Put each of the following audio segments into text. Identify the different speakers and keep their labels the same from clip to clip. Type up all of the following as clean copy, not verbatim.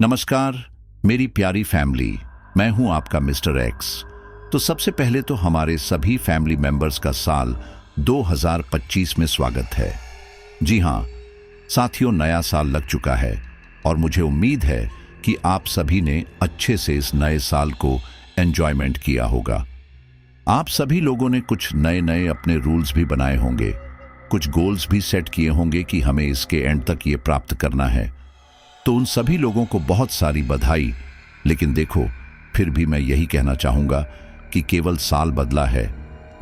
Speaker 1: नमस्कार मेरी प्यारी फैमिली। मैं हूं आपका मिस्टर एक्स। तो सबसे पहले तो हमारे सभी फैमिली मेंबर्स का साल 2025 में स्वागत है। जी हां साथियों, नया साल लग चुका है और मुझे उम्मीद है कि आप सभी ने अच्छे से इस नए साल को एंजॉयमेंट किया होगा। आप सभी लोगों ने कुछ नए नए अपने रूल्स भी बनाए होंगे, कुछ गोल्स भी सेट किए होंगे कि हमें इसके एंड तक ये प्राप्त करना है। तो उन सभी लोगों को बहुत सारी बधाई। लेकिन देखो, फिर भी मैं यही कहना चाहूंगा कि केवल साल बदला है,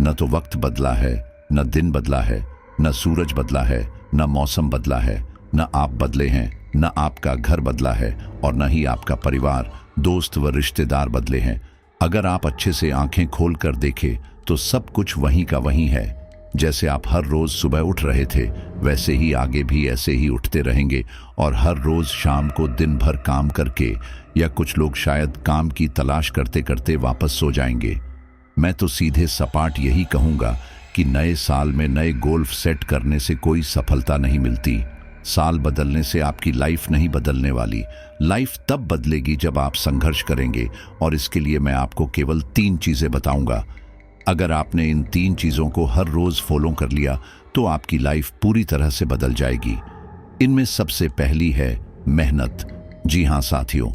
Speaker 1: न तो वक्त बदला है, न दिन बदला है, न सूरज बदला है, न मौसम बदला है, न आप बदले हैं, न आपका घर बदला है और न ही आपका परिवार, दोस्त व रिश्तेदार बदले हैं। अगर आप अच्छे से आंखें खोल कर देखें तो सब कुछ वहीं का वहीं है। जैसे आप हर रोज सुबह उठ रहे थे, वैसे ही आगे भी ऐसे ही उठते रहेंगे और हर रोज शाम को दिन भर काम करके, या कुछ लोग शायद काम की तलाश करते करते वापस सो जाएंगे। मैं तो सीधे सपाट यही कहूंगा कि नए साल में नए गोल सेट करने से कोई सफलता नहीं मिलती। साल बदलने से आपकी लाइफ नहीं बदलने वाली। लाइफ तब बदलेगी जब आप संघर्ष करेंगे, और इसके लिए मैं आपको केवल 3 चीजें बताऊंगा। अगर आपने इन 3 चीजों को हर रोज फॉलो कर लिया तो आपकी लाइफ पूरी तरह से बदल जाएगी। इनमें सबसे पहली है मेहनत। जी हां साथियों,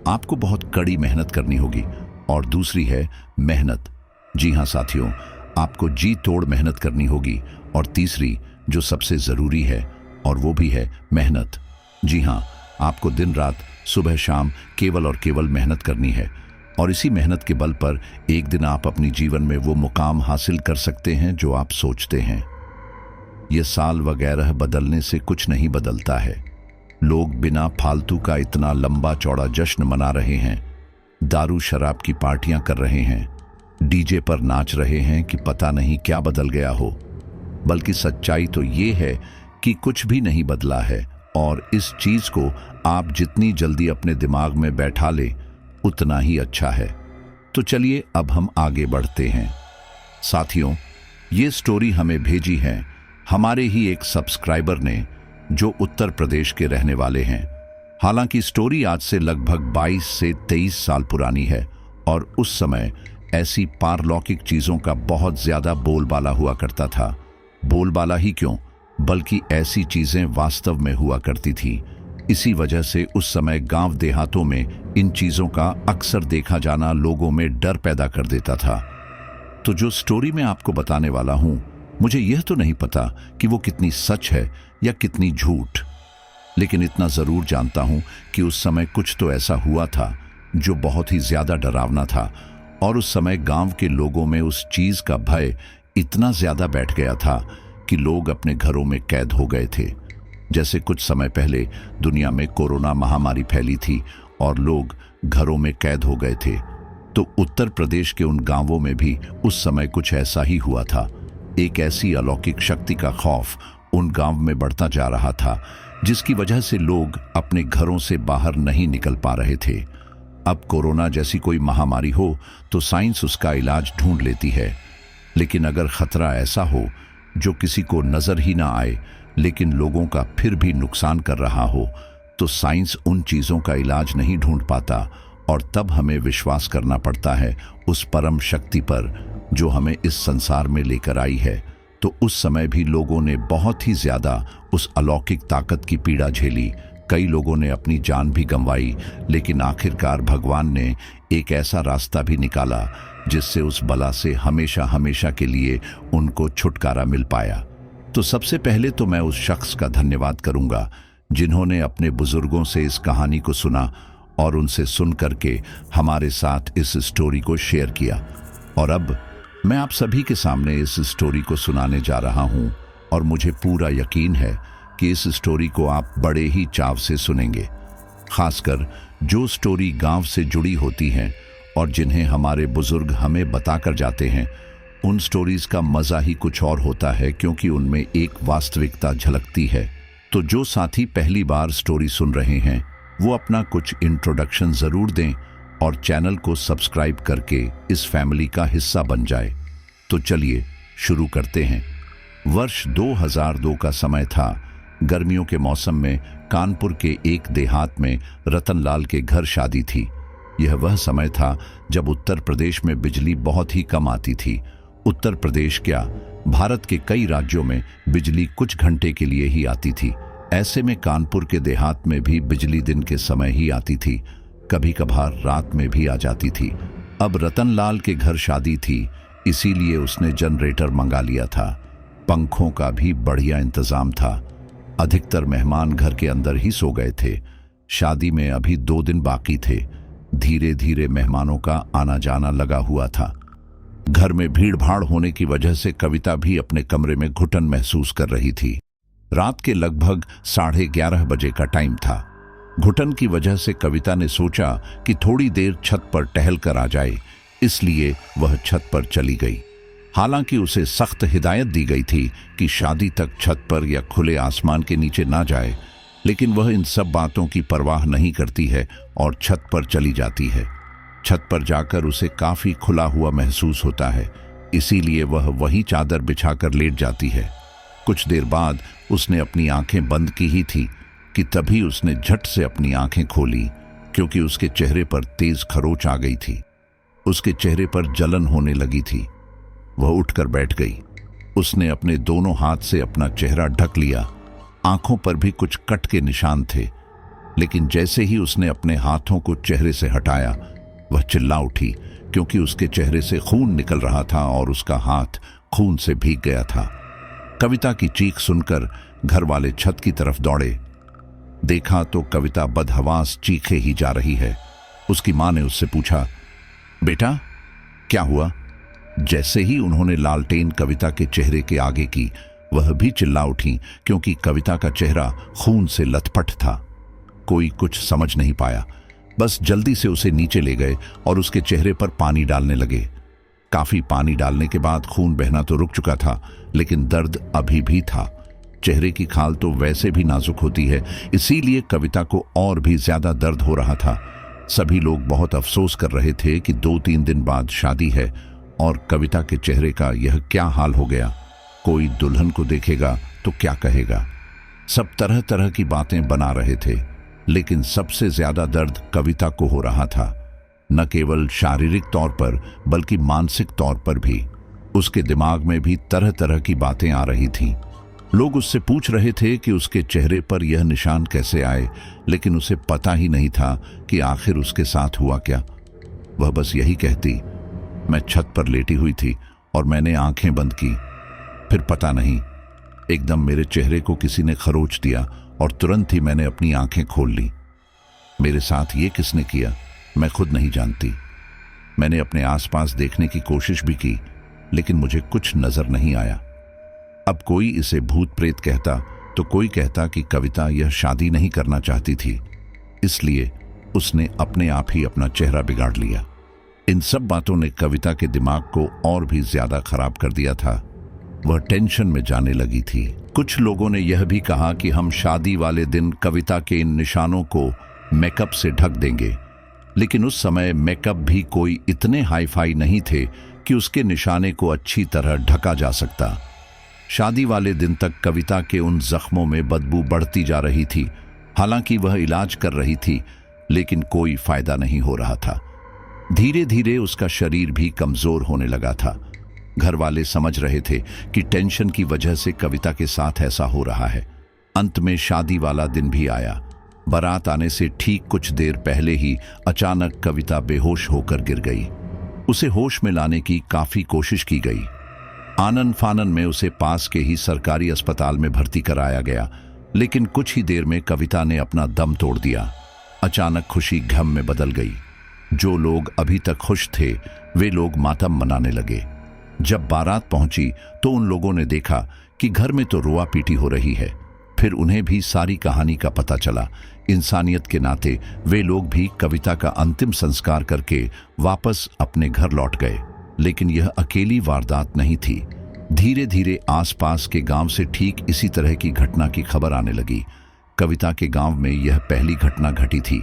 Speaker 1: आपको बहुत कड़ी मेहनत करनी होगी। और दूसरी है मेहनत। जी हां साथियों, आपको जी तोड़ मेहनत करनी होगी। और तीसरी, जो सबसे जरूरी है, और वो भी है मेहनत। जी हां, आपको दिन रात सुबह शाम केवल और केवल मेहनत करनी है। और इसी मेहनत के बल पर एक दिन आप अपनी जीवन में वो मुकाम हासिल कर सकते हैं जो आप सोचते हैं। ये साल वगैरह बदलने से कुछ नहीं बदलता है। लोग बिना फालतू का इतना लंबा चौड़ा जश्न मना रहे हैं, दारू शराब की पार्टियां कर रहे हैं, डीजे पर नाच रहे हैं कि पता नहीं क्या बदल गया हो। बल्कि सच्चाई तो ये है कि कुछ भी नहीं बदला है। और इस चीज को आप जितनी जल्दी अपने दिमाग में बैठा ले उतना ही अच्छा है। तो चलिए अब हम आगे बढ़ते हैं। साथियों, ये स्टोरी हमें भेजी है हमारे ही एक सब्सक्राइबर ने, जो उत्तर प्रदेश के रहने वाले हैं। हालांकि स्टोरी आज से लगभग 22 से 23 साल पुरानी है और उस समय ऐसी पारलौकिक चीजों का बहुत ज्यादा बोलबाला हुआ करता था। बोलबाला ही क्यों, बल्कि ऐसी चीजें वास्तव में हुआ करती थी। इसी वजह से उस समय गांव देहातों में इन चीजों का अक्सर देखा जाना लोगों में डर पैदा कर देता था। तो जो स्टोरी मैं आपको बताने वाला हूं, मुझे यह तो नहीं पता कि वो कितनी सच है या कितनी झूठ, लेकिन इतना जरूर जानता हूं कि उस समय कुछ तो ऐसा हुआ था जो बहुत ही ज्यादा डरावना था। और उस समय गांव के लोगों में उस चीज का भय इतना ज्यादा बैठ गया था कि लोग अपने घरों में कैद हो गए थे। जैसे कुछ समय पहले दुनिया में कोरोना महामारी फैली थी और लोग घरों में कैद हो गए थे, तो उत्तर प्रदेश के उन गांवों में भी उस समय कुछ ऐसा ही हुआ था। एक ऐसी अलौकिक शक्ति का खौफ उन गांव में बढ़ता जा रहा था, जिसकी वजह से लोग अपने घरों से बाहर नहीं निकल पा रहे थे। अब कोरोना जैसी कोई महामारी हो तो साइंस उसका इलाज ढूंढ लेती है, लेकिन अगर खतरा ऐसा हो जो किसी को नजर ही ना आए लेकिन लोगों का फिर भी नुकसान कर रहा हो, तो साइंस उन चीजों का इलाज नहीं ढूंढ पाता। और तब हमें विश्वास करना पड़ता है उस परम शक्ति पर जो हमें इस संसार में लेकर आई है। तो उस समय भी लोगों ने बहुत ही ज्यादा उस अलौकिक ताकत की पीड़ा झेली। कई लोगों ने अपनी जान भी गंवाई, लेकिन आखिरकार भगवान ने एक ऐसा रास्ता भी निकाला जिससे उस बला से हमेशा हमेशा के लिए उनको छुटकारा मिल पाया। तो सबसे पहले तो मैं उस शख्स का धन्यवाद करूंगा जिन्होंने अपने बुजुर्गों से इस कहानी को सुना और उनसे सुन करके हमारे साथ इस स्टोरी को शेयर किया। और अब मैं आप सभी के सामने इस स्टोरी को सुनाने जा रहा हूं, और मुझे पूरा यकीन है कि इस स्टोरी को आप बड़े ही चाव से सुनेंगे। खासकर जो स्टोरी गांव से जुड़ी होती हैं और जिन्हें हमारे बुजुर्ग हमें बताकर जाते हैं, उन स्टोरीज का मजा ही कुछ और होता है, क्योंकि उनमें एक वास्तविकता झलकती है। तो जो साथी पहली बार स्टोरी सुन रहे हैं वो अपना कुछ इंट्रोडक्शन जरूर दें और चैनल को सब्सक्राइब करके इस फैमिली का हिस्सा बन जाए। तो चलिए शुरू करते हैं। वर्ष 2002 का समय था गर्मियों के मौसम में कानपुर के एक देहात में रतनलाल के घर शादी थी। यह वह समय था जब उत्तर प्रदेश में बिजली बहुत ही कम आती थी। उत्तर प्रदेश क्या, भारत के कई राज्यों में बिजली कुछ घंटे के लिए ही आती थी। ऐसे में कानपुर के देहात में भी बिजली दिन के समय ही आती थी, कभी कभार रात में भी आ जाती थी। अब रतनलाल के घर शादी थी, इसीलिए उसने जनरेटर मंगा लिया था। पंखों का भी बढ़िया इंतजाम था। अधिकतर मेहमान घर के अंदर ही सो गए थे। शादी में अभी 2 दिन बाकी थे। धीरे धीरे मेहमानों का आना जाना लगा हुआ था। घर में भीड़ भाड़ होने की वजह से कविता भी अपने कमरे में घुटन महसूस कर रही थी। रात के लगभग 11:30 बजे का टाइम था। घुटन की वजह से कविता ने सोचा कि थोड़ी देर छत पर टहल कर आ जाए, इसलिए वह छत पर चली गई। हालांकि उसे सख्त हिदायत दी गई थी कि शादी तक छत पर या खुले आसमान के नीचे ना जाए, लेकिन वह इन सब बातों की परवाह नहीं करती है और छत पर चली जाती है। छत पर जाकर उसे काफी खुला हुआ महसूस होता है, इसीलिए वह वहीं चादर बिछाकर लेट जाती है। कुछ देर बाद उसने अपनी आंखें बंद की ही थी कि तभी उसने झट से अपनी आंखें खोली, क्योंकि उसके चेहरे पर तेज खरोच आ गई थी। उसके चेहरे पर जलन होने लगी थी। वह उठकर बैठ गई। उसने अपने दोनों हाथ से अपना चेहरा ढक लिया। आंखों पर भी कुछ कट के निशान थे, लेकिन जैसे ही उसने अपने हाथों को चेहरे से हटाया, वह चिल्ला उठी, क्योंकि उसके चेहरे से खून निकल रहा था और उसका हाथ खून से भीग गया था। कविता की चीख सुनकर घर वाले छत की तरफ दौड़े। देखा तो कविता बदहवास चीखे ही जा रही है। उसकी मां ने उससे पूछा, बेटा क्या हुआ? जैसे ही उन्होंने लालटेन कविता के चेहरे के आगे की, वह भी चिल्ला उठी, क्योंकि कविता का चेहरा खून से लथपथ था। कोई कुछ समझ नहीं पाया, बस जल्दी से उसे नीचे ले गए और उसके चेहरे पर पानी डालने लगे। काफी पानी डालने के बाद खून बहना तो रुक चुका था, लेकिन दर्द अभी भी था। चेहरे की खाल तो वैसे भी नाजुक होती है, इसीलिए कविता को और भी ज्यादा दर्द हो रहा था। सभी लोग बहुत अफसोस कर रहे थे कि 2-3 दिन बाद शादी है और कविता के चेहरे का यह क्या हाल हो गया। कोई दुल्हन को देखेगा तो क्या कहेगा। सब तरह तरह की बातें बना रहे थे, लेकिन सबसे ज्यादा दर्द कविता को हो रहा था। न केवल शारीरिक तौर पर बल्कि मानसिक तौर पर भी। उसके दिमाग में भी तरह तरह की बातें आ रही थीं। लोग उससे पूछ रहे थे कि उसके चेहरे पर यह निशान कैसे आए, लेकिन उसे पता ही नहीं था कि आखिर उसके साथ हुआ क्या। वह बस यही कहती, मैं छत पर लेटी हुई थी और मैंने आंखें बंद की। फिर पता नहीं, एकदम मेरे चेहरे को किसी ने खरोच दिया और तुरंत ही मैंने अपनी आंखें खोल ली। मेरे साथ ये किसने किया, मैं खुद नहीं जानती। मैंने अपने आसपास देखने की कोशिश भी की, लेकिन मुझे कुछ नजर नहीं आया। अब कोई इसे भूत प्रेत कहता तो कोई कहता कि कविता यह शादी नहीं करना चाहती थी, इसलिए उसने अपने आप ही अपना चेहरा बिगाड़ लिया। इन सब बातों ने कविता के दिमाग को और भी ज्यादा खराब कर दिया था। वह टेंशन में जाने लगी थी। कुछ लोगों ने यह भी कहा कि हम शादी वाले दिन कविता के इन निशानों को मेकअप से ढक देंगे, लेकिन उस समय मेकअप भी कोई इतने हाई फाई नहीं थे कि उसके निशाने को अच्छी तरह ढका जा सकता। शादी वाले दिन तक कविता के उन जख्मों में बदबू बढ़ती जा रही थी। हालांकि वह इलाज कर रही थी, लेकिन कोई फायदा नहीं हो रहा था। धीरे धीरे उसका शरीर भी कमजोर होने लगा था। घर वाले समझ रहे थे कि टेंशन की वजह से कविता के साथ ऐसा हो रहा है। अंत में शादी वाला दिन भी आया। बारात आने से ठीक कुछ देर पहले ही अचानक कविता बेहोश होकर गिर गई। उसे होश में लाने की काफी कोशिश की गई। आनन फानन में उसे पास के ही सरकारी अस्पताल में भर्ती कराया गया, लेकिन कुछ ही देर में कविता ने अपना दम तोड़ दिया। अचानक खुशी गम में बदल गई। जो लोग अभी तक खुश थे, वे लोग मातम मनाने लगे। जब बारात पहुंची तो उन लोगों ने देखा कि घर में तो रोआ पीटी हो रही है। फिर उन्हें भी सारी कहानी का पता चला। इंसानियत के नाते वे लोग भी कविता का अंतिम संस्कार करके वापस अपने घर लौट गए। लेकिन यह अकेली वारदात नहीं थी। धीरे धीरे आसपास के गांव से ठीक इसी तरह की घटना की खबर आने लगी। कविता के गांव में यह पहली घटना घटी थी,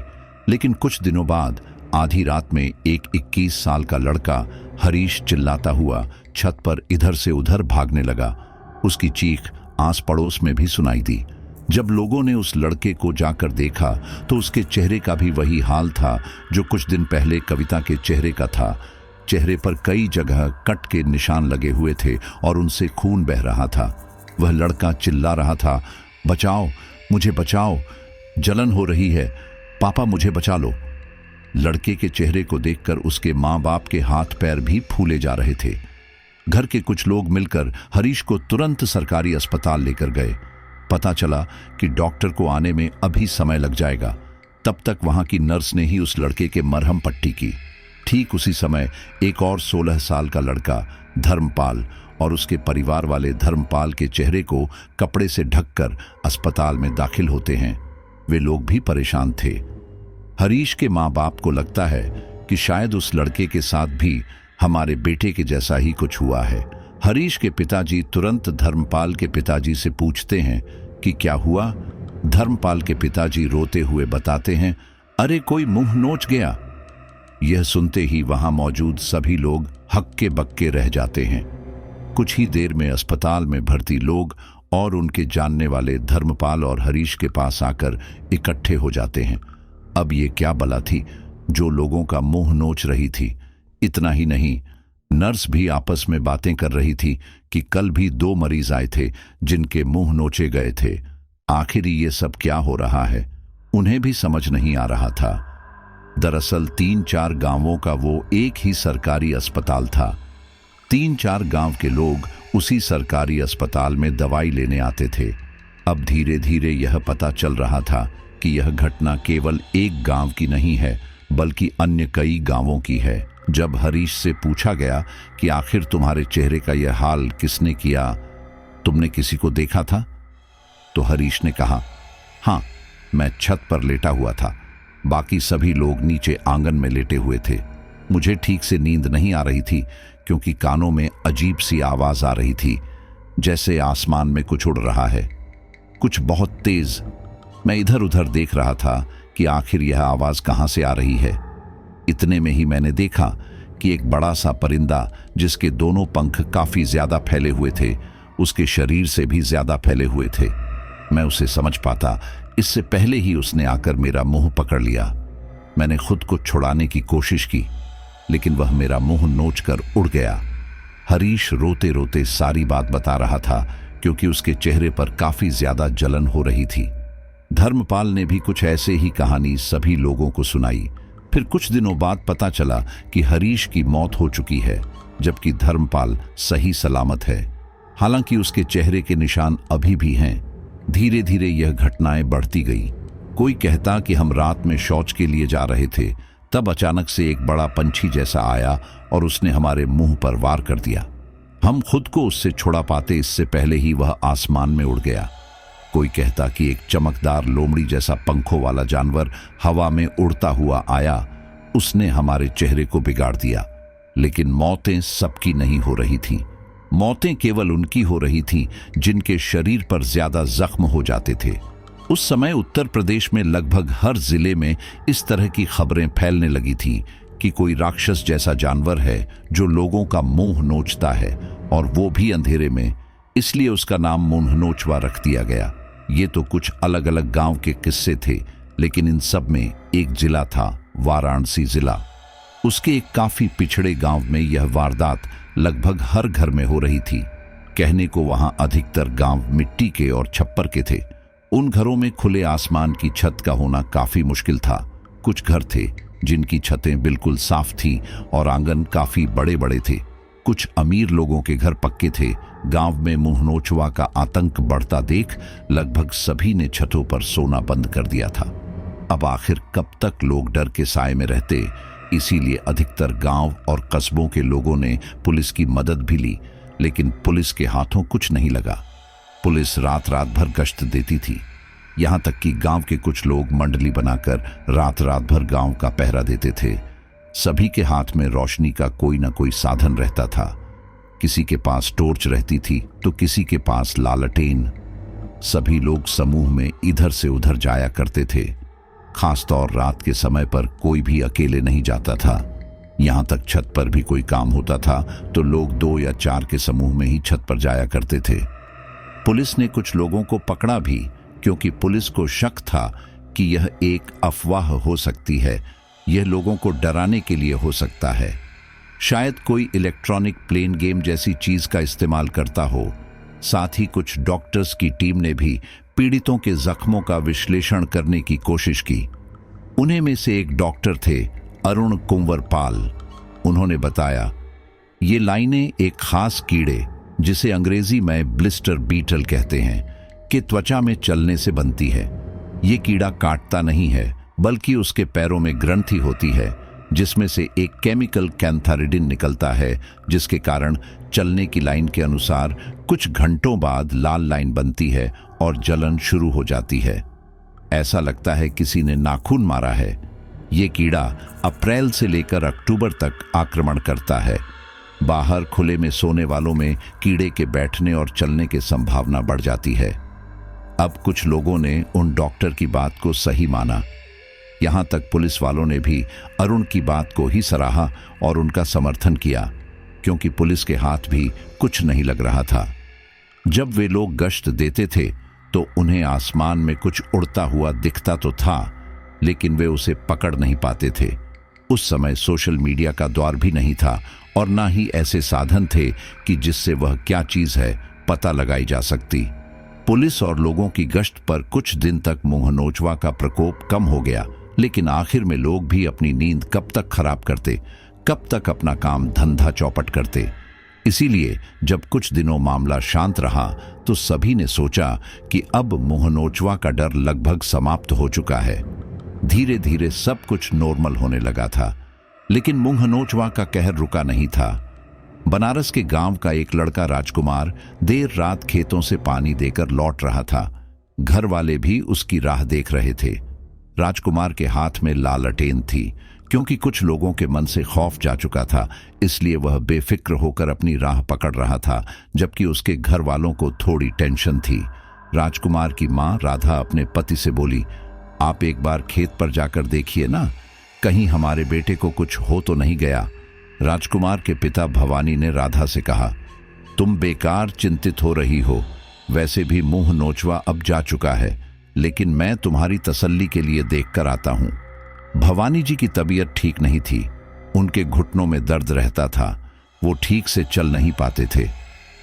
Speaker 1: लेकिन कुछ दिनों बाद आधी रात में एक 21 साल का लड़का हरीश चिल्लाता हुआ छत पर इधर से उधर भागने लगा। उसकी चीख आस पड़ोस में भी सुनाई दी। जब लोगों ने उस लड़के को जाकर देखा तो उसके चेहरे का भी वही हाल था जो कुछ दिन पहले कविता के चेहरे का था। चेहरे पर कई जगह कट के निशान लगे हुए थे और उनसे खून बह रहा था। वह लड़का चिल्ला रहा था, बचाओ, मुझे बचाओ, जलन हो रही है, पापा मुझे बचा लो। लड़के के चेहरे को देखकर उसके माँ बाप के हाथ पैर भी फूले जा रहे थे। घर के कुछ लोग मिलकर हरीश को तुरंत सरकारी अस्पताल लेकर गए। पता चला कि डॉक्टर को आने में अभी समय लग जाएगा। तब तक वहां की नर्स ने ही उस लड़के के मरहम पट्टी की। ठीक उसी समय एक और 16 साल का लड़का धर्मपाल और उसके परिवार वाले धर्मपाल के चेहरे को कपड़े से ढककर अस्पताल में दाखिल होते हैं। वे लोग भी परेशान थे। हरीश के माँ बाप को लगता है कि शायद उस लड़के के साथ भी हमारे बेटे के जैसा ही कुछ हुआ है। हरीश के पिताजी तुरंत धर्मपाल के पिताजी से पूछते हैं कि क्या हुआ। धर्मपाल के पिताजी रोते हुए बताते हैं, अरे कोई मुंह नोच गया। यह सुनते ही वहां मौजूद सभी लोग हक्के बक्के रह जाते हैं। कुछ ही देर में अस्पताल में भर्ती लोग और उनके जानने वाले धर्मपाल और हरीश के पास आकर इकट्ठे हो जाते हैं। अब ये क्या बला थी जो लोगों का मुंह नोच रही थी। इतना ही नहीं, नर्स भी आपस में बातें कर रही थी कि कल भी 2 मरीज आए थे जिनके मुंह नोचे गए थे। आखिर ये सब क्या हो रहा है, उन्हें भी समझ नहीं आ रहा था। दरअसल 3-4 गांवों का वो एक ही सरकारी अस्पताल था। 3-4 गांव के लोग उसी सरकारी अस्पताल में दवाई लेने आते थे। अब धीरे धीरे यह पता चल रहा था कि यह घटना केवल एक गांव की नहीं है बल्कि अन्य कई गांवों की है। जब हरीश से पूछा गया कि आखिर तुम्हारे चेहरे का यह हाल किसने किया, तुमने किसी को देखा था, तो हरीश ने कहा, हाँ, मैं छत पर लेटा हुआ था, बाकी सभी लोग नीचे आंगन में लेटे हुए थे। मुझे ठीक से नींद नहीं आ रही थी क्योंकि कानों में अजीब सी आवाज आ रही थी, जैसे आसमान में कुछ उड़ रहा है, कुछ बहुत तेज। मैं इधर उधर देख रहा था कि आखिर यह आवाज कहां से आ रही है। इतने में ही मैंने देखा कि एक बड़ा सा परिंदा जिसके दोनों पंख काफी ज्यादा फैले हुए थे, उसके शरीर से भी ज्यादा फैले हुए थे। मैं उसे समझ पाता इससे पहले ही उसने आकर मेरा मुंह पकड़ लिया। मैंने खुद को छुड़ाने की कोशिश की लेकिन वह मेरा मुंह नोचकर उड़ गया। हरीश रोते रोते सारी बात बता रहा था क्योंकि उसके चेहरे पर काफी ज्यादा जलन हो रही थी। धर्मपाल ने भी कुछ ऐसे ही कहानी सभी लोगों को सुनाई। फिर कुछ दिनों बाद पता चला कि हरीश की मौत हो चुकी है जबकि धर्मपाल सही सलामत है। हालांकि उसके चेहरे के निशान अभी भी हैं। धीरे धीरे यह घटनाएं बढ़ती गई। कोई कहता कि हम रात में शौच के लिए जा रहे थे, तब अचानक से एक बड़ा पंछी जैसा आया और उसने हमारे मुंह पर वार कर दिया। हम खुद को उससे छुड़ा पाते इससे पहले ही वह आसमान में उड़ गया। कोई कहता कि एक चमकदार लोमड़ी जैसा पंखों वाला जानवर हवा में उड़ता हुआ आया, उसने हमारे चेहरे को बिगाड़ दिया। लेकिन मौतें सबकी नहीं हो रही थीं। मौतें केवल उनकी हो रही थीं जिनके शरीर पर ज्यादा जख्म हो जाते थे। उस समय उत्तर प्रदेश में लगभग हर जिले में इस तरह की खबरें फैलने लगी थी कि कोई राक्षस जैसा जानवर है जो लोगों का मुंह नोचता है, और वो भी अंधेरे में, इसलिए उसका नाम मुंह नोचवा रख दिया गया। ये तो कुछ अलग अलग गांव के किस्से थे, लेकिन इन सब में एक जिला था, वाराणसी जिला। उसके एक काफी पिछड़े गांव में यह वारदात लगभग हर घर में हो रही थी। कहने को वहां अधिकतर गांव मिट्टी के और छप्पर के थे। उन घरों में खुले आसमान की छत का होना काफी मुश्किल था। कुछ घर थे जिनकी छतें बिल्कुल साफ थीं और आंगन काफी बड़े बड़े थे। कुछ अमीर लोगों के घर पक्के थे। गांव में मुंह नोचवा का आतंक बढ़ता देख लगभग सभी ने छतों पर सोना बंद कर दिया था। अब आखिर कब तक लोग डर के साए में रहते, इसीलिए अधिकतर गांव और कस्बों के लोगों ने पुलिस की मदद भी ली, लेकिन पुलिस के हाथों कुछ नहीं लगा। पुलिस रात रात भर गश्त देती थी। यहां तक कि गांव के कुछ लोग मंडली बनाकर रात रात भर गांव का पहरा देते थे। सभी के हाथ में रोशनी का कोई न कोई साधन रहता था। किसी के पास टॉर्च रहती थी तो किसी के पास लालटेन। सभी लोग समूह में इधर से उधर जाया करते थे। खासतौर रात के समय पर कोई भी अकेले नहीं जाता था। यहां तक छत पर भी कोई काम होता था तो लोग 2 या 4 के समूह में ही छत पर जाया करते थे। पुलिस ने कुछ लोगों को पकड़ा भी, क्योंकि पुलिस को शक था कि यह एक अफवाह हो सकती है, यह लोगों को डराने के लिए हो सकता है। शायद कोई इलेक्ट्रॉनिक प्लेन गेम जैसी चीज का इस्तेमाल करता हो। साथ ही कुछ डॉक्टर्स की टीम ने भी पीड़ितों के जख्मों का विश्लेषण करने की कोशिश की। उन्हीं में से एक डॉक्टर थे अरुण कुंवर पाल। उन्होंने बताया, ये लाइनें एक खास कीड़े, जिसे अंग्रेजी में ब्लिस्टर बीटल कहते हैं, कि त्वचा में चलने से बनती है। ये कीड़ा काटता नहीं है, बल्कि उसके पैरों में ग्रंथि होती है, जिसमें से एक केमिकल कैंथारिडिन निकलता है, जिसके कारण चलने की लाइन के अनुसार कुछ घंटों बाद लाल लाइन बनती है और जलन शुरू हो जाती है। ऐसा लगता है किसी ने नाखून मारा है। ये कीड़ा अप्रैल से लेकर अक्टूबर तक आक्रमण करता है। बाहर खुले में सोने वालों में कीड़े के बैठने और चलने की संभावना बढ़ जाती है। अब कुछ लोगों ने उन डॉक्टर की बात को सही माना। यहां तक पुलिस वालों ने भी अरुण की बात को ही सराहा और उनका समर्थन किया, क्योंकि पुलिस के हाथ भी कुछ नहीं लग रहा था। जब वे लोग गश्त देते थे तो उन्हें आसमान में कुछ उड़ता हुआ दिखता तो था, लेकिन वे उसे पकड़ नहीं पाते थे। उस समय सोशल मीडिया का दौर भी नहीं था और ना ही ऐसे साधन थे कि जिससे वह क्या चीज है पता लगाई जा सकती। पुलिस और लोगों की गश्त पर कुछ दिन तक मुंह नोचवा का प्रकोप कम हो गया, लेकिन आखिर में लोग भी अपनी नींद कब तक खराब करते, कब तक अपना काम धंधा चौपट करते। इसीलिए जब कुछ दिनों मामला शांत रहा तो सभी ने सोचा कि अब मुंह नोचवा का डर लगभग समाप्त हो चुका है। धीरे धीरे सब कुछ नॉर्मल होने लगा था, लेकिन मुंह नोचवा का कहर रुका नहीं था। बनारस के गांव का एक लड़का राजकुमार देर रात खेतों से पानी देकर लौट रहा था। घर वाले भी उसकी राह देख रहे थे। राजकुमार के हाथ में लालटेन थी, क्योंकि कुछ लोगों के मन से खौफ जा चुका था, इसलिए वह बेफिक्र होकर अपनी राह पकड़ रहा था, जबकि उसके घर वालों को थोड़ी टेंशन थी। राजकुमार की मां राधा अपने पति से बोली, आप एक बार खेत पर जाकर देखिए ना, कहीं हमारे बेटे को कुछ हो तो नहीं गया। राजकुमार के पिता भवानी ने राधा से कहा, तुम बेकार चिंतित हो रही हो, वैसे भी मुंह नोचवा अब जा चुका है, लेकिन मैं तुम्हारी तसल्ली के लिए देखकर आता हूं। भवानी जी की तबीयत ठीक नहीं थी, उनके घुटनों में दर्द रहता था, वो ठीक से चल नहीं पाते थे।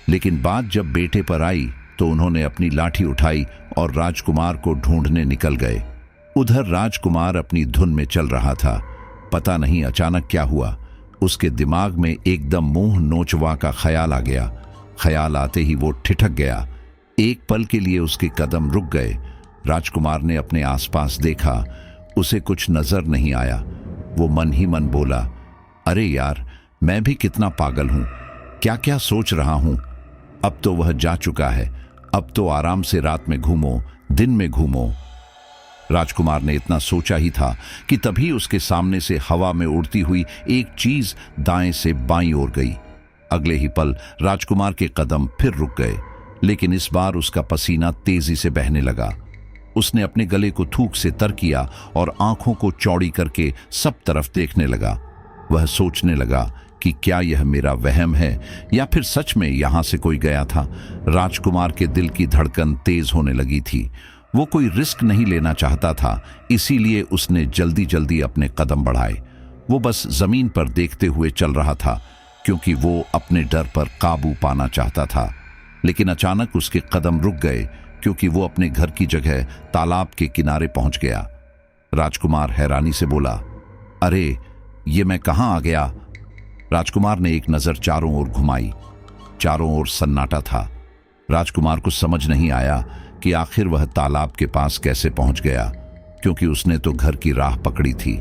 Speaker 1: लेकिन बात जब बेटे पर आई तो उन्होंने अपनी लाठी उठाई और राजकुमार को ढूंढने निकल गए। उधर राजकुमार अपनी धुन में चल रहा था। पता नहीं अचानक क्या हुआ, उसके दिमाग में एकदम मुंह नोचवा का ख्याल आ गया। ख्याल आते ही वो ठिठक गया। एक पल के लिए उसके कदम रुक गए। राजकुमार ने अपने आसपास देखा, उसे कुछ नजर नहीं आया। वो मन ही मन बोला, अरे यार, मैं भी कितना पागल हूं, क्या क्या सोच रहा हूं। अब तो वह जा चुका है, अब तो आराम से रात में घूमो, दिन में घूमो। राजकुमार ने इतना सोचा ही था कि तभी उसके सामने से हवा में उड़ती हुई एक चीज दाएं से बाईं ओर गई। अगले ही पल राजकुमार के कदम फिर रुक गए, लेकिन इस बार उसका पसीना तेजी से बहने लगा। उसने अपने गले को थूक से तर किया और आंखों को चौड़ी करके सब तरफ देखने लगा। वह सोचने लगा कि क्या यह मेरा वहम है या फिर सच में यहां से कोई गया था। राजकुमार के दिल की धड़कन तेज होने लगी थी। वो कोई रिस्क नहीं लेना चाहता था, इसीलिए उसने जल्दी जल्दी अपने कदम बढ़ाए। वो बस जमीन पर देखते हुए चल रहा था, क्योंकि वो अपने डर पर काबू पाना चाहता था। लेकिन अचानक उसके कदम रुक गए, क्योंकि वो अपने घर की जगह तालाब के किनारे पहुंच गया। राजकुमार हैरानी से बोला, अरे ये मैं कहां आ गया। राजकुमार ने एक नजर चारों ओर घुमाई। चारों ओर सन्नाटा था। राजकुमार को समझ नहीं आया कि आखिर वह तालाब के पास कैसे पहुंच गया, क्योंकि उसने तो घर की राह पकड़ी थी।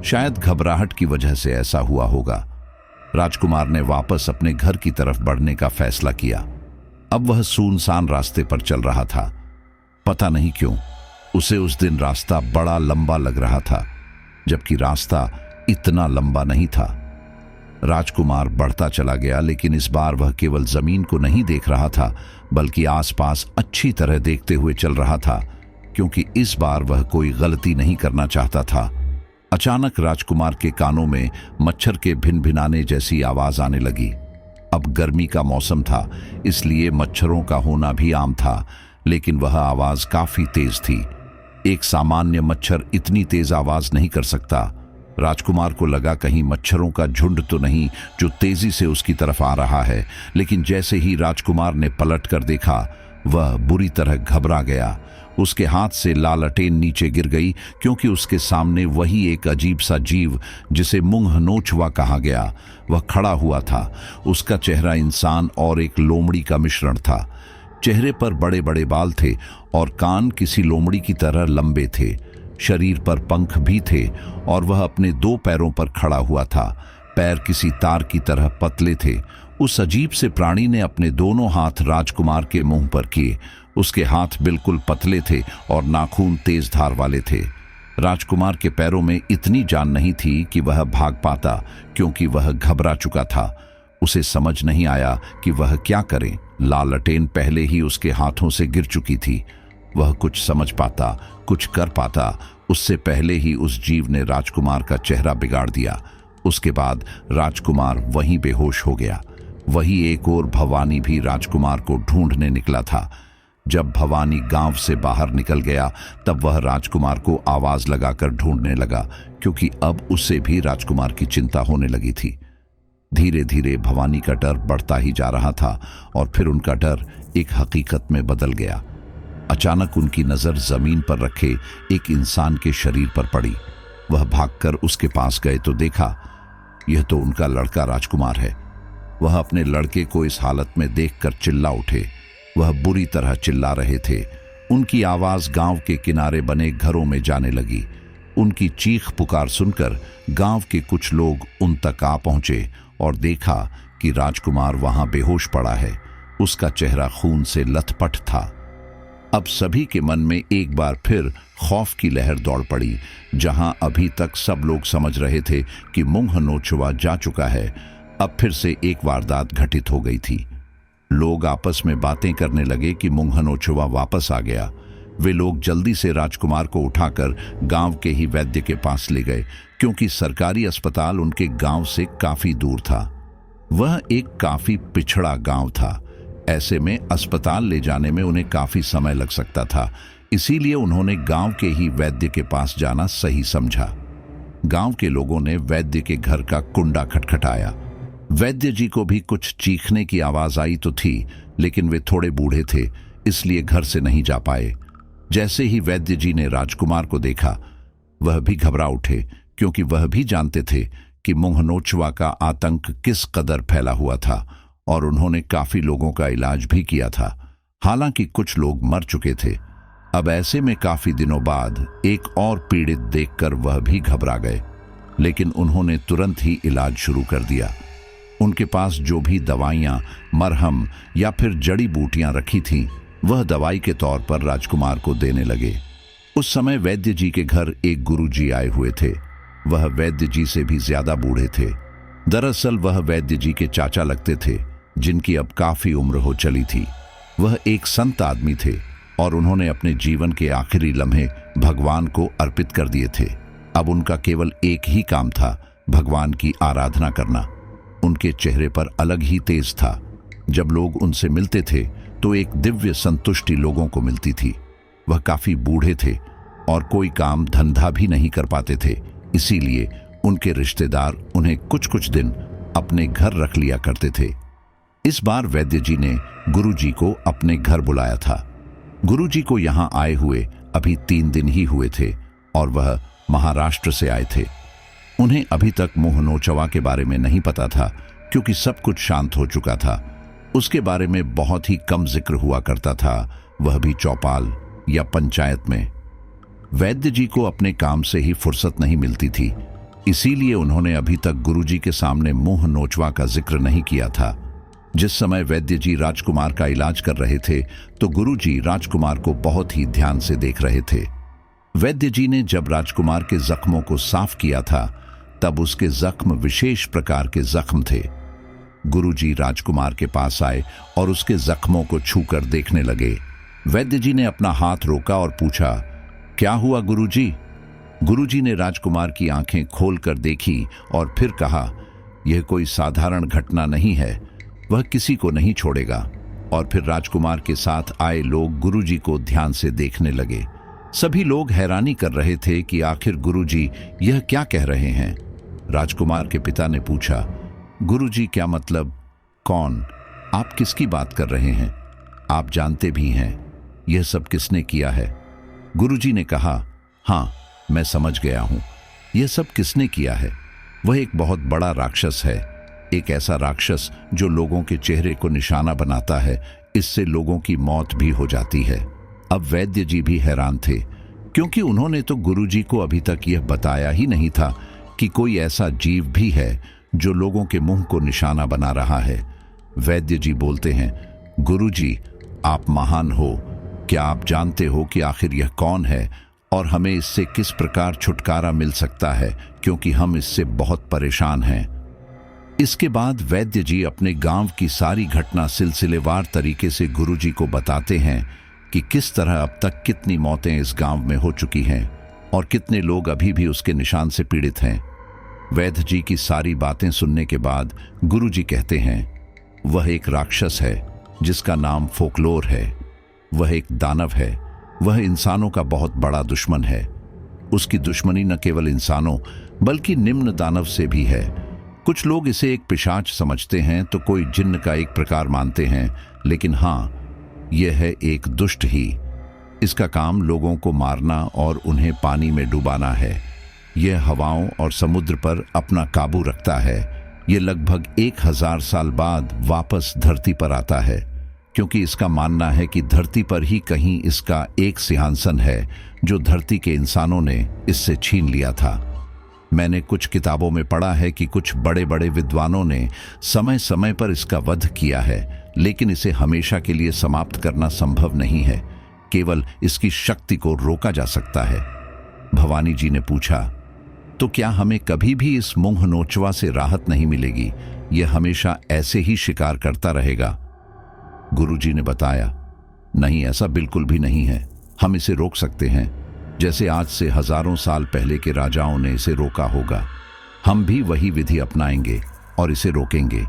Speaker 1: शायद घबराहट की वजह से ऐसा हुआ होगा। राजकुमार ने वापस अपने घर की तरफ बढ़ने का फैसला किया। अब वह सुनसान रास्ते पर चल रहा था। पता नहीं क्यों उसे उस दिन रास्ता बड़ा लंबा लग रहा था, जबकि रास्ता इतना लंबा नहीं था। राजकुमार बढ़ता चला गया, लेकिन इस बार वह केवल जमीन को नहीं देख रहा था, बल्कि आसपास अच्छी तरह देखते हुए चल रहा था, क्योंकि इस बार वह कोई गलती नहीं करना चाहता था। अचानक राजकुमार के कानों में मच्छर के भिनभिनाने जैसी आवाज आने लगी। अब गर्मी का मौसम था, इसलिए मच्छरों का होना भी आम था, लेकिन वह आवाज काफी तेज थी। एक सामान्य मच्छर इतनी तेज आवाज नहीं कर सकता। राजकुमार को लगा कहीं मच्छरों का झुंड तो नहीं जो तेजी से उसकी तरफ आ रहा है, लेकिन जैसे ही राजकुमार ने पलट कर देखा, वह बुरी तरह घबरा गया। उसके हाथ से लालटेन नीचे गिर गई, क्योंकि उसके सामने वही एक अजीब सा जीव जिसे मूंगनोचवा कहा गया, वह खड़ा हुआ था। उसका चेहरा इंसान और एक लोमड़ी का मिश्रण था। चेहरे पर बड़े बड़े बाल थे और कान किसी लोमड़ी की तरह लंबे थे। शरीर पर पंख भी थे और वह अपने 2 पैरों पर खड़ा हुआ था। पैर किसी तार की तरह पतले थे। उस अजीब से प्राणी ने अपने दोनों हाथ राजकुमार के मुंह पर किए। उसके हाथ बिल्कुल पतले थे और नाखून तेज धार वाले थे। राजकुमार के पैरों में इतनी जान नहीं थी कि वह भाग पाता, क्योंकि वह घबरा चुका था। उसे समझ नहीं आया कि वह क्या करे। लालटेन पहले ही उसके हाथों से गिर चुकी थी। वह कुछ समझ पाता, कुछ कर पाता, उससे पहले ही उस जीव ने राजकुमार का चेहरा बिगाड़ दिया। उसके बाद राजकुमार वहीं बेहोश हो गया। वही एक और भवानी भी राजकुमार को ढूंढने निकला था। जब भवानी गांव से बाहर निकल गया, तब वह राजकुमार को आवाज लगाकर ढूंढने लगा, क्योंकि अब उससे भी राजकुमार की चिंता होने लगी थी। धीरे धीरे भवानी का डर बढ़ता ही जा रहा था और फिर उनका डर एक हकीकत में बदल गया। अचानक उनकी नजर जमीन पर रखे एक इंसान के शरीर पर पड़ी। वह भागकर उसके पास गए तो देखा, यह तो उनका लड़का राजकुमार है। वह अपने लड़के को इस हालत में देखकर चिल्ला उठे। वह बुरी तरह चिल्ला रहे थे। उनकी आवाज गांव के किनारे बने घरों में जाने लगी। उनकी चीख पुकार सुनकर गांव के कुछ लोग उन तक आ पहुंचे और देखा कि राजकुमार वहां बेहोश पड़ा है। उसका चेहरा खून से लथपथ था। अब सभी के मन में एक बार फिर खौफ की लहर दौड़ पड़ी। जहां अभी तक सब लोग समझ रहे थे कि मूंगनोचवा जा चुका है, अब फिर से एक वारदात घटित हो गई थी। लोग आपस में बातें करने लगे कि मूंगनोचवा वापस आ गया। वे लोग जल्दी से राजकुमार को उठाकर गांव के ही वैद्य के पास ले गए, क्योंकि सरकारी अस्पताल उनके गांव से काफी दूर था। वह एक काफी पिछड़ा गांव था। ऐसे में अस्पताल ले जाने में उन्हें काफी समय लग सकता था। इसीलिए उन्होंने गांव के ही वैद्य के पास जाना सही समझा। गांव के लोगों ने वैद्य के घर का कुंडा खटखटाया। वैद्य जी को भी कुछ चीखने की आवाज आई तो थी, लेकिन वे थोड़े बूढ़े थे, इसलिए घर से नहीं जा पाए। जैसे ही वैद्य जी ने राजकुमार को देखा, वह भी घबरा उठे, क्योंकि वह भी जानते थे कि मूंगनोचवा का आतंक किस कदर फैला हुआ था, और उन्होंने काफी लोगों का इलाज भी किया था। हालांकि कुछ लोग मर चुके थे। अब ऐसे में काफी दिनों बाद एक और पीड़ित देखकर वह भी घबरा गए, लेकिन उन्होंने तुरंत ही इलाज शुरू कर दिया। उनके पास जो भी दवाइयां, मरहम या फिर जड़ी बूटियां रखी थीं, वह दवाई के तौर पर राजकुमार को देने लगे। उस समय वैद्य जी के घर एक गुरुजी आए हुए थे। वह वैद्य जी से भी ज्यादा बूढ़े थे। दरअसल वह वैद्य जी के चाचा लगते थे, जिनकी अब काफी उम्र हो चली थी। वह एक संत आदमी थे और उन्होंने अपने जीवन के आखिरी लम्हे भगवान को अर्पित कर दिए थे। अब उनका केवल एक ही काम था, भगवान की आराधना करना। उनके चेहरे पर अलग ही तेज था। जब लोग उनसे मिलते थे तो एक दिव्य संतुष्टि लोगों को मिलती थी। वह काफी बूढ़े थे और कोई काम धंधा भी नहीं कर पाते थे, इसीलिए उनके रिश्तेदार उन्हें कुछ कुछ दिन अपने घर रख लिया करते थे। इस बार वैद्य जी ने गुरुजी को अपने घर बुलाया था। गुरुजी को यहाँ आए हुए अभी 3 दिन ही हुए थे और वह महाराष्ट्र से आए थे। उन्हें अभी तक मूंगनोचवा के बारे में नहीं पता था, क्योंकि सब कुछ शांत हो चुका था। उसके बारे में बहुत ही कम जिक्र हुआ करता था, वह भी चौपाल या पंचायत में। वैद्य जी को अपने काम से ही फुर्सत नहीं मिलती थी, इसीलिए उन्होंने अभी तक गुरुजी के सामने मूंगनोचवा का जिक्र नहीं किया था। जिस समय वैद्य जी राजकुमार का इलाज कर रहे थे, तो गुरुजी राजकुमार को बहुत ही ध्यान से देख रहे थे। वैद्य जी ने जब राजकुमार के जख्मों को साफ किया था, तब उसके जख्म विशेष प्रकार के जख्म थे। गुरुजी राजकुमार के पास आए और उसके जख्मों को छूकर देखने लगे। वैद्य जी ने अपना हाथ रोका और पूछा, क्या हुआ गुरुजी? गुरुजी ने राजकुमार की आंखें खोलकर देखी और फिर कहा, यह कोई साधारण घटना नहीं है, वह किसी को नहीं छोड़ेगा। और फिर राजकुमार के साथ आए लोग गुरुजी को ध्यान से देखने लगे। सभी लोग हैरानी कर रहे थे कि आखिर गुरुजी यह क्या कह रहे हैं। राजकुमार के पिता ने पूछा, गुरुजी क्या मतलब? कौन? आप किसकी बात कर रहे हैं? आप जानते भी हैं यह सब किसने किया है? गुरुजी ने कहा, हाँ, मैं समझ गया हूं। यह सब किसने किया है? वह एक बहुत बड़ा राक्षस है, एक ऐसा राक्षस जो लोगों के चेहरे को निशाना बनाता है। इससे लोगों की मौत भी हो जाती है। अब वैद्य जी भी हैरान थे, क्योंकि उन्होंने तो गुरुजी को अभी तक यह बताया ही नहीं था कि कोई ऐसा जीव भी है जो लोगों के मुंह को निशाना बना रहा है। वैद्य जी बोलते हैं, गुरुजी, आप महान हो। क्या आप जानते हो कि आखिर यह कौन है और हमें इससे किस प्रकार छुटकारा मिल सकता है, क्योंकि हम इससे बहुत परेशान हैं। इसके बाद वैद्य जी अपने गांव की सारी घटना सिलसिलेवार तरीके से गुरुजी को बताते हैं कि किस तरह अब तक कितनी मौतें इस गांव में हो चुकी हैं और कितने लोग अभी भी उसके निशान से पीड़ित हैं। वैद्य जी की सारी बातें सुनने के बाद गुरुजी कहते हैं, वह एक राक्षस है जिसका नाम फोकलोर है। वह एक दानव है। वह इंसानों का बहुत बड़ा दुश्मन है। उसकी दुश्मनी न केवल इंसानों बल्कि निम्न दानव से भी है। कुछ लोग इसे एक पिशाच समझते हैं तो कोई जिन्न का एक प्रकार मानते हैं, लेकिन हाँ, यह है एक दुष्ट ही। इसका काम लोगों को मारना और उन्हें पानी में डुबाना है। यह हवाओं और समुद्र पर अपना काबू रखता है। यह लगभग 1000 साल बाद वापस धरती पर आता है, क्योंकि इसका मानना है कि धरती पर ही कहीं इसका एक सिंहासन है जो धरती के इंसानों ने इससे छीन लिया था। मैंने कुछ किताबों में पढ़ा है कि कुछ बड़े बड़े विद्वानों ने समय समय पर इसका वध किया है, लेकिन इसे हमेशा के लिए समाप्त करना संभव नहीं है। केवल इसकी शक्ति को रोका जा सकता है। भवानी जी ने पूछा, तो क्या हमें कभी भी इस मुंह नोचवा से राहत नहीं मिलेगी? यह हमेशा ऐसे ही शिकार करता रहेगा? गुरुजी ने बताया, नहीं, ऐसा बिल्कुल भी नहीं है। हम इसे रोक सकते हैं, जैसे आज से हजारों साल पहले के राजाओं ने इसे रोका होगा। हम भी वही विधि अपनाएंगे और इसे रोकेंगे।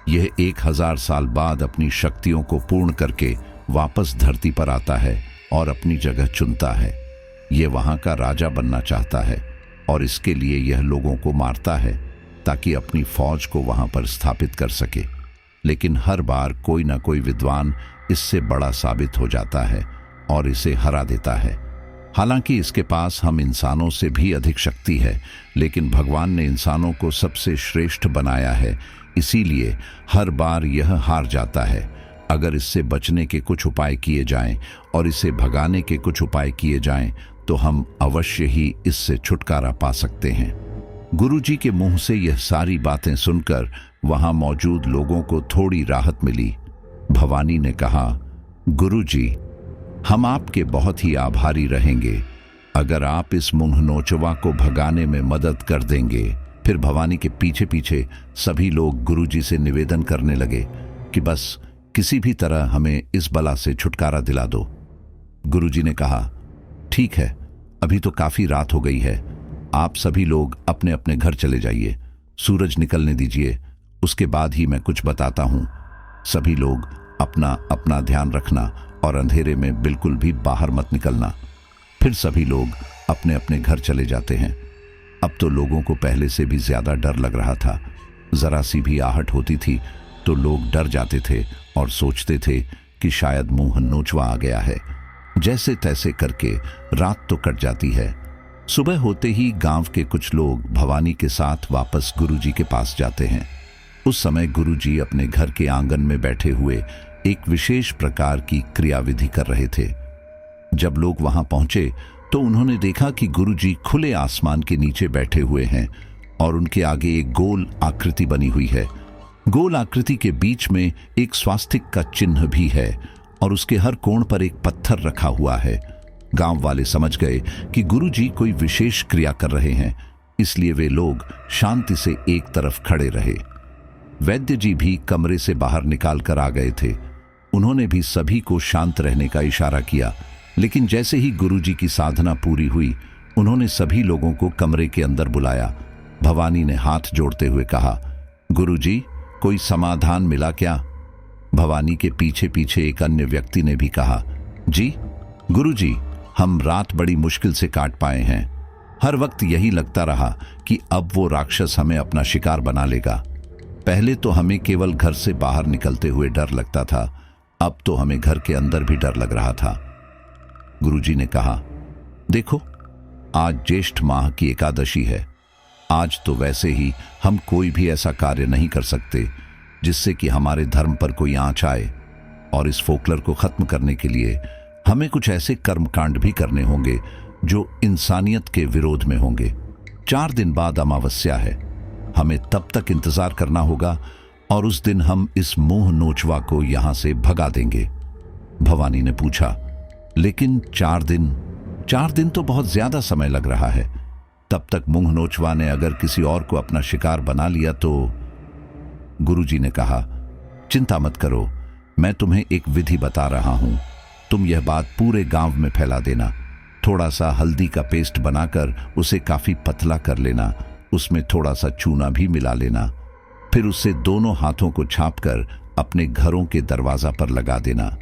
Speaker 1: यह 1000 साल बाद अपनी शक्तियों को पूर्ण करके वापस धरती पर आता है और अपनी जगह चुनता है। यह वहां का राजा बनना चाहता है और इसके लिए यह लोगों को मारता है ताकि अपनी फौज को वहां पर स्थापित कर सके। लेकिन हर बार कोई ना कोई विद्वान इससे बड़ा साबित हो जाता है और इसे हरा देता है। हालांकि इसके पास हम इंसानों से भी अधिक शक्ति है, लेकिन भगवान ने इंसानों को सबसे श्रेष्ठ बनाया है, इसीलिए हर बार यह हार जाता है। अगर इससे बचने के कुछ उपाय किए जाएं और इसे भगाने के कुछ उपाय किए जाएं, तो हम अवश्य ही इससे छुटकारा पा सकते हैं। गुरुजी के मुंह से यह सारी बातें सुनकर वहां मौजूद लोगों को थोड़ी राहत मिली। भवानी ने कहा, गुरुजी, हम आपके बहुत ही आभारी रहेंगे अगर आप इस मुंह नोचवा को भगाने में मदद कर देंगे। फिर भवानी के पीछे पीछे सभी लोग गुरुजी से निवेदन करने लगे कि बस किसी भी तरह हमें इस बला से छुटकारा दिला दो। गुरुजी ने कहा, ठीक है, अभी तो काफी रात हो गई है। आप सभी लोग अपने अपने घर चले जाइए। सूरज निकलने दीजिए, उसके बाद ही मैं कुछ बताता हूं। सभी लोग अपना अपना ध्यान रखना और अंधेरे में बिल्कुल भी बाहर मत निकलना। फिर सभी लोग अपने अपने घर चले जाते हैं। अब तो लोगों को पहले से भी ज्यादा डर लग रहा था। जरा सी भी आहट होती थी तो लोग डर जाते थे और सोचते थे कि शायद मुंह नोचवा आ गया है। जैसे तैसे करके रात तो कट जाती है। सुबह होते ही गांव के कुछ लोग भवानी के साथ वापस गुरुजी के पास जाते हैं। उस समय गुरुजी अपने घर के आंगन में बैठे हुए एक विशेष प्रकार की क्रियाविधि कर रहे थे। जब लोग वहां पहुंचे तो उन्होंने देखा कि गुरुजी खुले आसमान के नीचे बैठे हुए हैं और उनके आगे एक गोल आकृति बनी हुई है। गोल आकृति के बीच में एक स्वास्तिक का चिन्ह भी है और उसके हर कोण पर एक पत्थर रखा हुआ है। गांव वाले समझ गए कि गुरुजी कोई विशेष क्रिया कर रहे हैं, इसलिए वे लोग शांति से एक तरफ खड़े रहे। वैद्य जी भी कमरे से बाहर निकाल कर आ गए थे। उन्होंने भी सभी को शांत रहने का इशारा किया, लेकिन जैसे ही गुरुजी की साधना पूरी हुई, उन्होंने सभी लोगों को कमरे के अंदर बुलाया। भवानी ने हाथ जोड़ते हुए कहा, गुरुजी, कोई समाधान मिला क्या? भवानी के पीछे पीछे एक अन्य व्यक्ति ने भी कहा, जी गुरुजी, हम रात बड़ी मुश्किल से काट पाए हैं। हर वक्त यही लगता रहा कि अब वो राक्षस हमें अपना शिकार बना लेगा। पहले तो हमें केवल घर से बाहर निकलते हुए डर लगता था, अब तो हमें घर के अंदर भी डर लग रहा था। गुरुजी ने कहा, देखो आज ज्येष्ठ माह की एकादशी है। आज तो वैसे ही हम कोई भी ऐसा कार्य नहीं कर सकते जिससे कि हमारे धर्म पर कोई आंच आए, और इस फोकलर को खत्म करने के लिए हमें कुछ ऐसे कर्मकांड भी करने होंगे जो इंसानियत के विरोध में होंगे। 4 दिन बाद अमावस्या है, हमें तब तक इंतजार करना होगा और उस दिन हम इस मुंह नोचवा को यहां से भगा देंगे। भवानी ने पूछा, लेकिन 4 दिन तो बहुत ज्यादा समय लग रहा है। तब तक मुंह नोचवा ने अगर किसी और को अपना शिकार बना लिया तो? गुरुजी ने कहा, चिंता मत करो, मैं तुम्हें एक विधि बता रहा हूं। तुम यह बात पूरे गांव में फैला देना। थोड़ा सा हल्दी का पेस्ट बनाकर उसे काफी पतला कर लेना, उसमें थोड़ा सा चूना भी मिला लेना। फिर उसे दोनों हाथों को छापकर अपने घरों के दरवाजा पर लगा देना।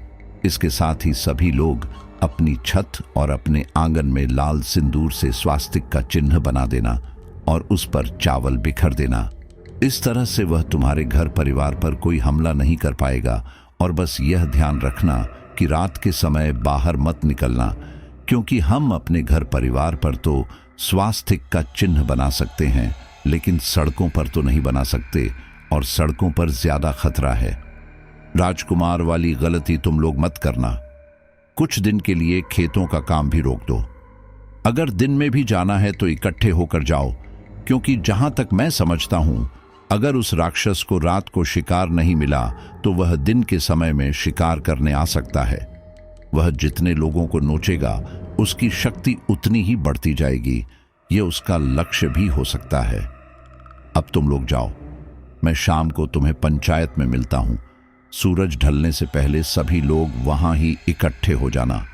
Speaker 1: इसके साथ ही सभी लोग अपनी छत और अपने आंगन में लाल सिंदूर से स्वास्तिक का चिन्ह बना देना और उस पर चावल बिखर देना। इस तरह से वह तुम्हारे घर परिवार पर कोई हमला नहीं कर पाएगा। और बस यह ध्यान रखना कि रात के समय बाहर मत निकलना, क्योंकि हम अपने घर परिवार पर तो स्वास्तिक का चिन्ह बना सकते हैं, लेकिन सड़कों पर तो नहीं बना सकते, और सड़कों पर ज्यादा खतरा है। राजकुमार वाली गलती तुम लोग मत करना। कुछ दिन के लिए खेतों का काम भी रोक दो। अगर दिन में भी जाना है तो इकट्ठे होकर जाओ, क्योंकि जहां तक मैं समझता हूं, अगर उस राक्षस को रात को शिकार नहीं मिला तो वह दिन के समय में शिकार करने आ सकता है। वह जितने लोगों को नोचेगा उसकी शक्ति उतनी ही बढ़ती जाएगी। यह उसका लक्ष्य भी हो सकता है। अब तुम लोग जाओ, मैं शाम को तुम्हें पंचायत में मिलता हूं। सूरज ढलने से पहले सभी लोग वहां ही इकट्ठे हो जाना।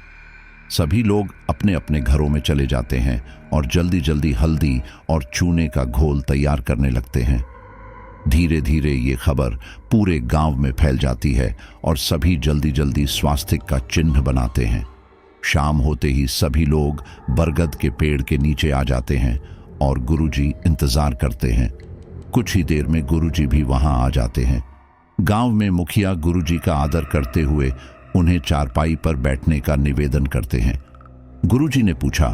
Speaker 1: सभी लोग अपने अपने घरों में चले जाते हैं और जल्दी जल्दी हल्दी और चूने का घोल तैयार करने लगते हैं। धीरे धीरे ये खबर पूरे गांव में फैल जाती है और सभी जल्दी जल्दी स्वास्तिक का चिन्ह बनाते हैं। शाम होते ही सभी लोग बरगद के पेड़ के नीचे आ जाते हैं और गुरुजी इंतजार करते हैं। कुछ ही देर में गुरुजी भी वहां आ जाते हैं। गांव में मुखिया गुरुजी का आदर करते हुए उन्हें चारपाई पर बैठने का निवेदन करते हैं। गुरुजी ने पूछा,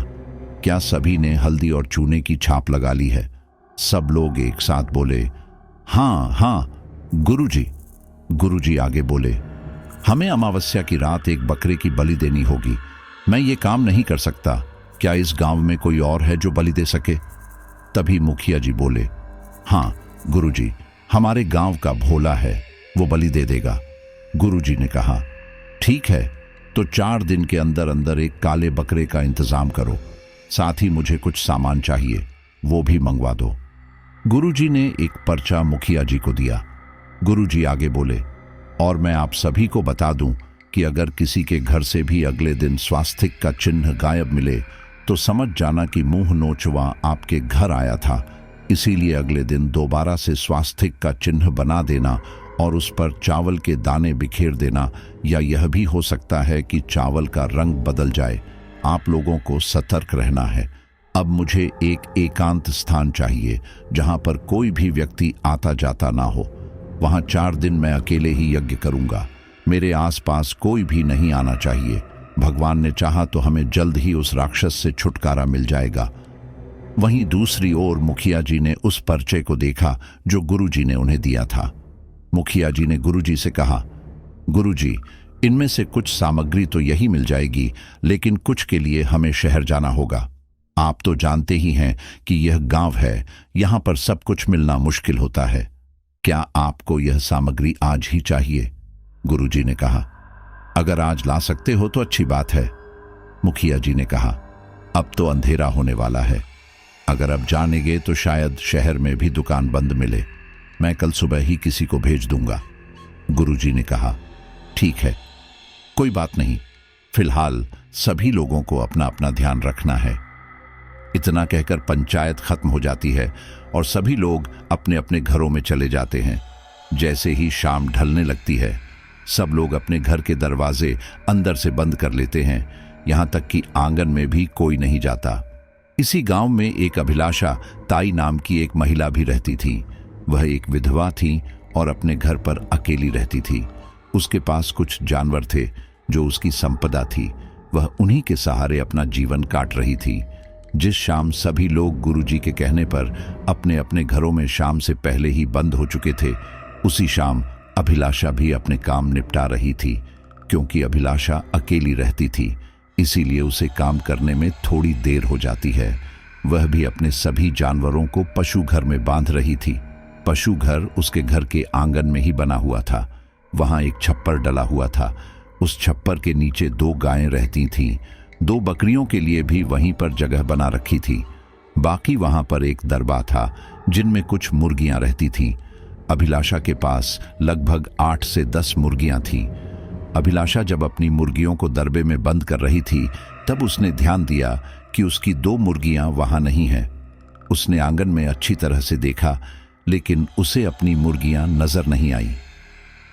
Speaker 1: क्या सभी ने हल्दी और चूने की छाप लगा ली है? सब लोग एक साथ बोले, हाँ गुरुजी। गुरुजी आगे बोले, हमें अमावस्या की रात एक बकरे की बलि देनी होगी। मैं ये काम नहीं कर सकता। क्या इस गांव में कोई और है जो बलि दे सके? तभी मुखिया जी बोले, हाँ गुरुजी, हमारे गांव का भोला है, वो बलि दे देगा। गुरुजी ने कहा, ठीक है, तो 4 दिन के अंदर अंदर एक काले बकरे का इंतजाम करो। साथ ही मुझे कुछ सामान चाहिए, वो भी मंगवा दो। गुरुजी ने एक पर्चा मुखिया जी को दिया। गुरुजी आगे बोले, और मैं आप सभी को बता दूं कि अगर किसी के घर से भी अगले दिन स्वास्तिक का चिन्ह गायब मिले तो समझ जाना कि मुंह नोचवा आपके घर आया था। इसीलिए अगले दिन दोबारा से स्वास्तिक का चिन्ह बना देना और उस पर चावल के दाने बिखेर देना, या यह भी हो सकता है कि चावल का रंग बदल जाए। आप लोगों को सतर्क रहना है। अब मुझे एक एकांत स्थान चाहिए जहां पर कोई भी व्यक्ति आता जाता ना हो। वहां 4 दिन मैं अकेले ही यज्ञ करूंगा। मेरे आसपास कोई भी नहीं आना चाहिए। भगवान ने चाहा तो हमें जल्द ही उस राक्षस से छुटकारा मिल जाएगा। वहीं दूसरी ओर मुखिया जी ने उस पर्चे को देखा जो गुरुजी ने उन्हें दिया था। मुखिया जी ने गुरुजी से कहा, गुरुजी, इनमें से कुछ सामग्री तो यही मिल जाएगी, लेकिन कुछ के लिए हमें शहर जाना होगा। आप तो जानते ही हैं कि यह गांव है, यहां पर सब कुछ मिलना मुश्किल होता है। क्या आपको यह सामग्री आज ही चाहिए? गुरुजी ने कहा, अगर आज ला सकते हो तो अच्छी बात है। मुखिया जी ने कहा, अब तो अंधेरा होने वाला है। अगर अब जानेंगे तो शायद शहर में भी दुकान बंद मिले। मैं कल सुबह ही किसी को भेज दूंगा। गुरुजी ने कहा, ठीक है, कोई बात नहीं। फिलहाल सभी लोगों को अपना अपना ध्यान रखना है। इतना कहकर पंचायत खत्म हो जाती है और सभी लोग अपने अपने घरों में चले जाते हैं। जैसे ही शाम ढलने लगती है, सब लोग अपने घर के दरवाजे अंदर से बंद कर लेते हैं, यहाँ तक कि आंगन में भी कोई नहीं जाता। इसी गांव में एक अभिलाषा ताई नाम की एक महिला भी रहती थी। वह एक विधवा थी और अपने घर पर अकेली रहती थी। उसके पास कुछ जानवर थे जो उसकी संपदा थी। वह उन्हीं के सहारे अपना जीवन काट रही थी। जिस शाम सभी लोग गुरुजी के कहने पर अपने अपने घरों में शाम से पहले ही बंद हो चुके थे, उसी शाम अभिलाषा भी अपने काम निपटा रही थी। क्योंकि अभिलाषा अकेली रहती थी, इसीलिए उसे काम करने में थोड़ी देर हो जाती है। वह भी अपने सभी जानवरों को पशु घर में बांध रही थी। पशु घर उसके घर के आंगन में ही बना हुआ था। वहां एक छप्पर डला हुआ था। उस छप्पर के नीचे 2 गायें रहती थीं। 2 बकरियों के लिए भी वहीं पर जगह बना रखी थी। बाकी वहां पर एक दरबा था जिनमें कुछ मुर्गियां रहती थीं। अभिलाषा के पास लगभग 8 से 10 मुर्गियां थीं। अभिलाषा जब अपनी मुर्गियों को दरबे में बंद कर रही थी, तब उसने ध्यान दिया कि उसकी 2 मुर्गियां वहां नहीं हैं। उसने आंगन में अच्छी तरह से देखा, लेकिन उसे अपनी मुर्गियां नजर नहीं आई।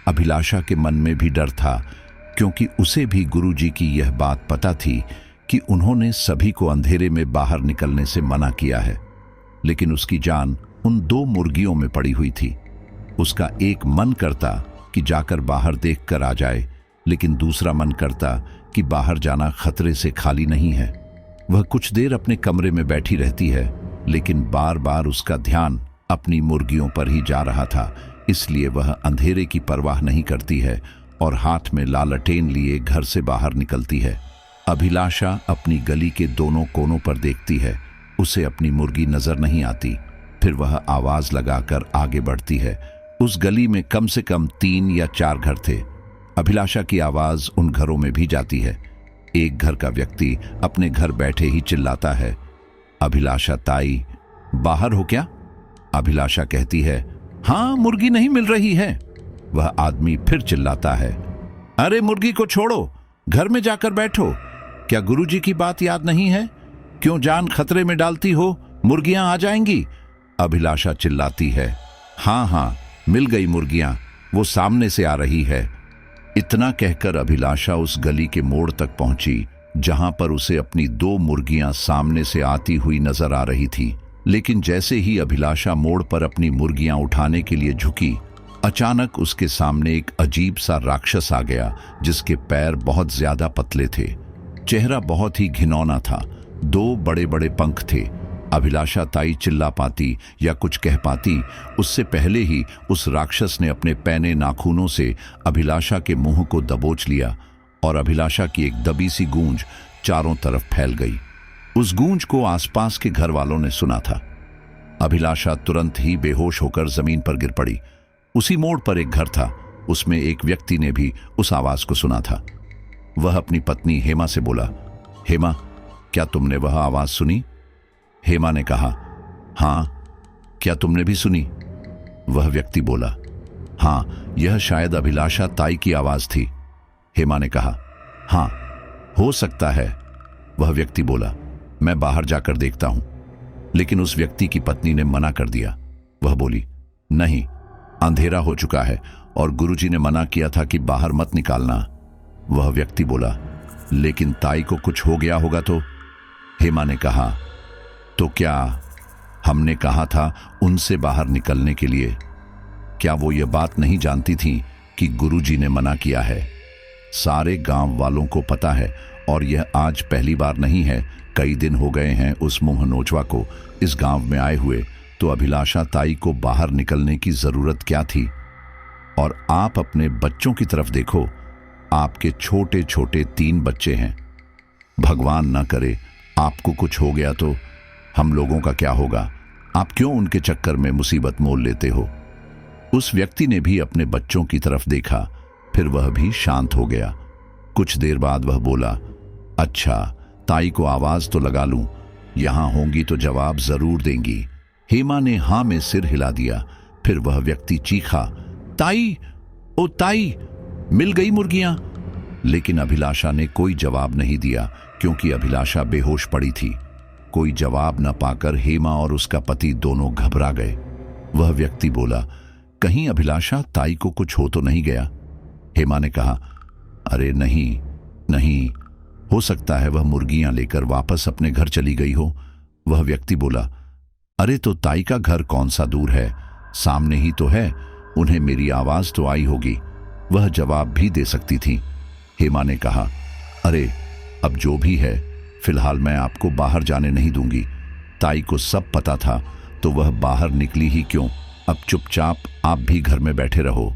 Speaker 1: अभिलाषा के मन में भी डर था, क्योंकि उसे भी गुरुजी की यह बात पता थी कि उन्होंने सभी को अंधेरे में बाहर निकलने से मना किया है। लेकिन उसकी जान उन 2 मुर्गियों में पड़ी हुई थी। उसका एक मन करता कि जाकर बाहर देख कर आ जाए, लेकिन दूसरा मन करता कि बाहर जाना खतरे से खाली नहीं है। वह कुछ देर अपने कमरे में बैठी रहती है, लेकिन बार बार उसका ध्यान अपनी मुर्गियों पर ही जा रहा था। इसलिए वह अंधेरे की परवाह नहीं करती है और हाथ में लालटेन लिए घर से बाहर निकलती है। अभिलाषा अपनी गली के दोनों कोनों पर देखती है। उसे अपनी मुर्गी नजर नहीं आती। फिर वह आवाज लगाकर आगे बढ़ती है। उस गली में कम से कम 3 या 4 घर थे। अभिलाषा की आवाज उन घरों में भी जाती है। एक घर का व्यक्ति अपने घर बैठे ही चिल्लाता है, अभिलाषा ताई, बाहर हो क्या? अभिलाषा कहती है, हाँ, मुर्गी नहीं मिल रही है। वह आदमी फिर चिल्लाता है, अरे मुर्गी को छोड़ो, घर में जाकर बैठो। क्या गुरुजी की बात याद नहीं है? क्यों जान खतरे में डालती हो? मुर्गियां आ जाएंगी। अभिलाषा चिल्लाती है, हाँ हाँ, मिल गई मुर्गियां, वो सामने से आ रही है। इतना कहकर अभिलाषा उस गली के मोड़ तक पहुंची, जहां पर उसे अपनी 2 मुर्गियां सामने से आती हुई नजर आ रही थी। लेकिन जैसे ही अभिलाषा मोड़ पर अपनी मुर्गियां उठाने के लिए झुकी, अचानक उसके सामने एक अजीब सा राक्षस आ गया, जिसके पैर बहुत ज्यादा पतले थे। चेहरा बहुत ही घिनौना था। 2 बड़े बड़े पंख थे। अभिलाषा ताई चिल्ला पाती या कुछ कह पाती, उससे पहले ही उस राक्षस ने अपने पैने नाखूनों से अभिलाषा के मुंह को दबोच लिया और अभिलाषा की एक दबी सी गूंज चारों तरफ फैल गई। उस गूंज को आसपास के घर वालों ने सुना था। अभिलाषा तुरंत ही बेहोश होकर जमीन पर गिर पड़ी। उसी मोड़ पर एक घर था। उसमें एक व्यक्ति ने भी उस आवाज को सुना था। वह अपनी पत्नी हेमा से बोला, हेमा, क्या तुमने वह आवाज सुनी? हेमा ने कहा, हाँ, क्या तुमने भी सुनी? वह व्यक्ति बोला, हाँ, यह शायद अभिलाषा ताई की आवाज थी। हेमा ने कहा, हाँ, हो सकता है। वह व्यक्ति बोला, मैं बाहर जाकर देखता हूं। लेकिन उस व्यक्ति की पत्नी ने मना कर दिया। वह बोली, नहीं, अंधेरा हो चुका है और गुरुजी ने मना किया था कि बाहर मत निकालना। वह व्यक्ति बोला, लेकिन ताई को कुछ हो गया होगा तो? हेमा ने कहा, तो क्या हमने कहा था उनसे बाहर निकलने के लिए? क्या वो ये बात नहीं जानती थी कि गुरुजी ने मना किया है? सारे गांव वालों को पता है और यह आज पहली बार नहीं है। कई दिन हो गए हैं उस मुंह नोचवा को इस गांव में आए हुए। तो अभिलाषा ताई को बाहर निकलने की जरूरत क्या थी? और आप अपने बच्चों की तरफ देखो, आपके छोटे छोटे 3 बच्चे हैं। भगवान न करे आपको कुछ हो गया तो हम लोगों का क्या होगा? आप क्यों उनके चक्कर में मुसीबत मोल लेते हो? उस व्यक्ति ने भी अपने बच्चों की तरफ देखा, फिर वह भी शांत हो गया। कुछ देर बाद वह बोला, अच्छा, ताई को आवाज तो लगा लूं, यहां होंगी तो जवाब जरूर देंगी। हेमा ने हां में सिर हिला दिया। फिर वह व्यक्ति चीखा, ताई, ओ ताई, मिल गई मुर्गियां। लेकिन अभिलाषा ने कोई जवाब नहीं दिया, क्योंकि अभिलाषा बेहोश पड़ी थी। कोई जवाब न पाकर हेमा और उसका पति दोनों घबरा गए। वह व्यक्ति बोला, कहीं अभिलाषा ताई को कुछ हो तो नहीं गया? हेमा ने कहा, अरे नहीं नहीं, हो सकता है वह मुर्गियां लेकर वापस अपने घर चली गई हो। वह व्यक्ति बोला, अरे तो ताई का घर कौन सा दूर है, सामने ही तो है, उन्हें मेरी आवाज तो आई होगी। वह जवाब भी दे सकती थी। हेमा ने कहा, अरे अब जो भी है, फिलहाल मैं आपको बाहर जाने नहीं दूंगी। ताई को सब पता था तो वह बाहर निकली ही क्यों। अब चुपचाप आप भी घर में बैठे रहो।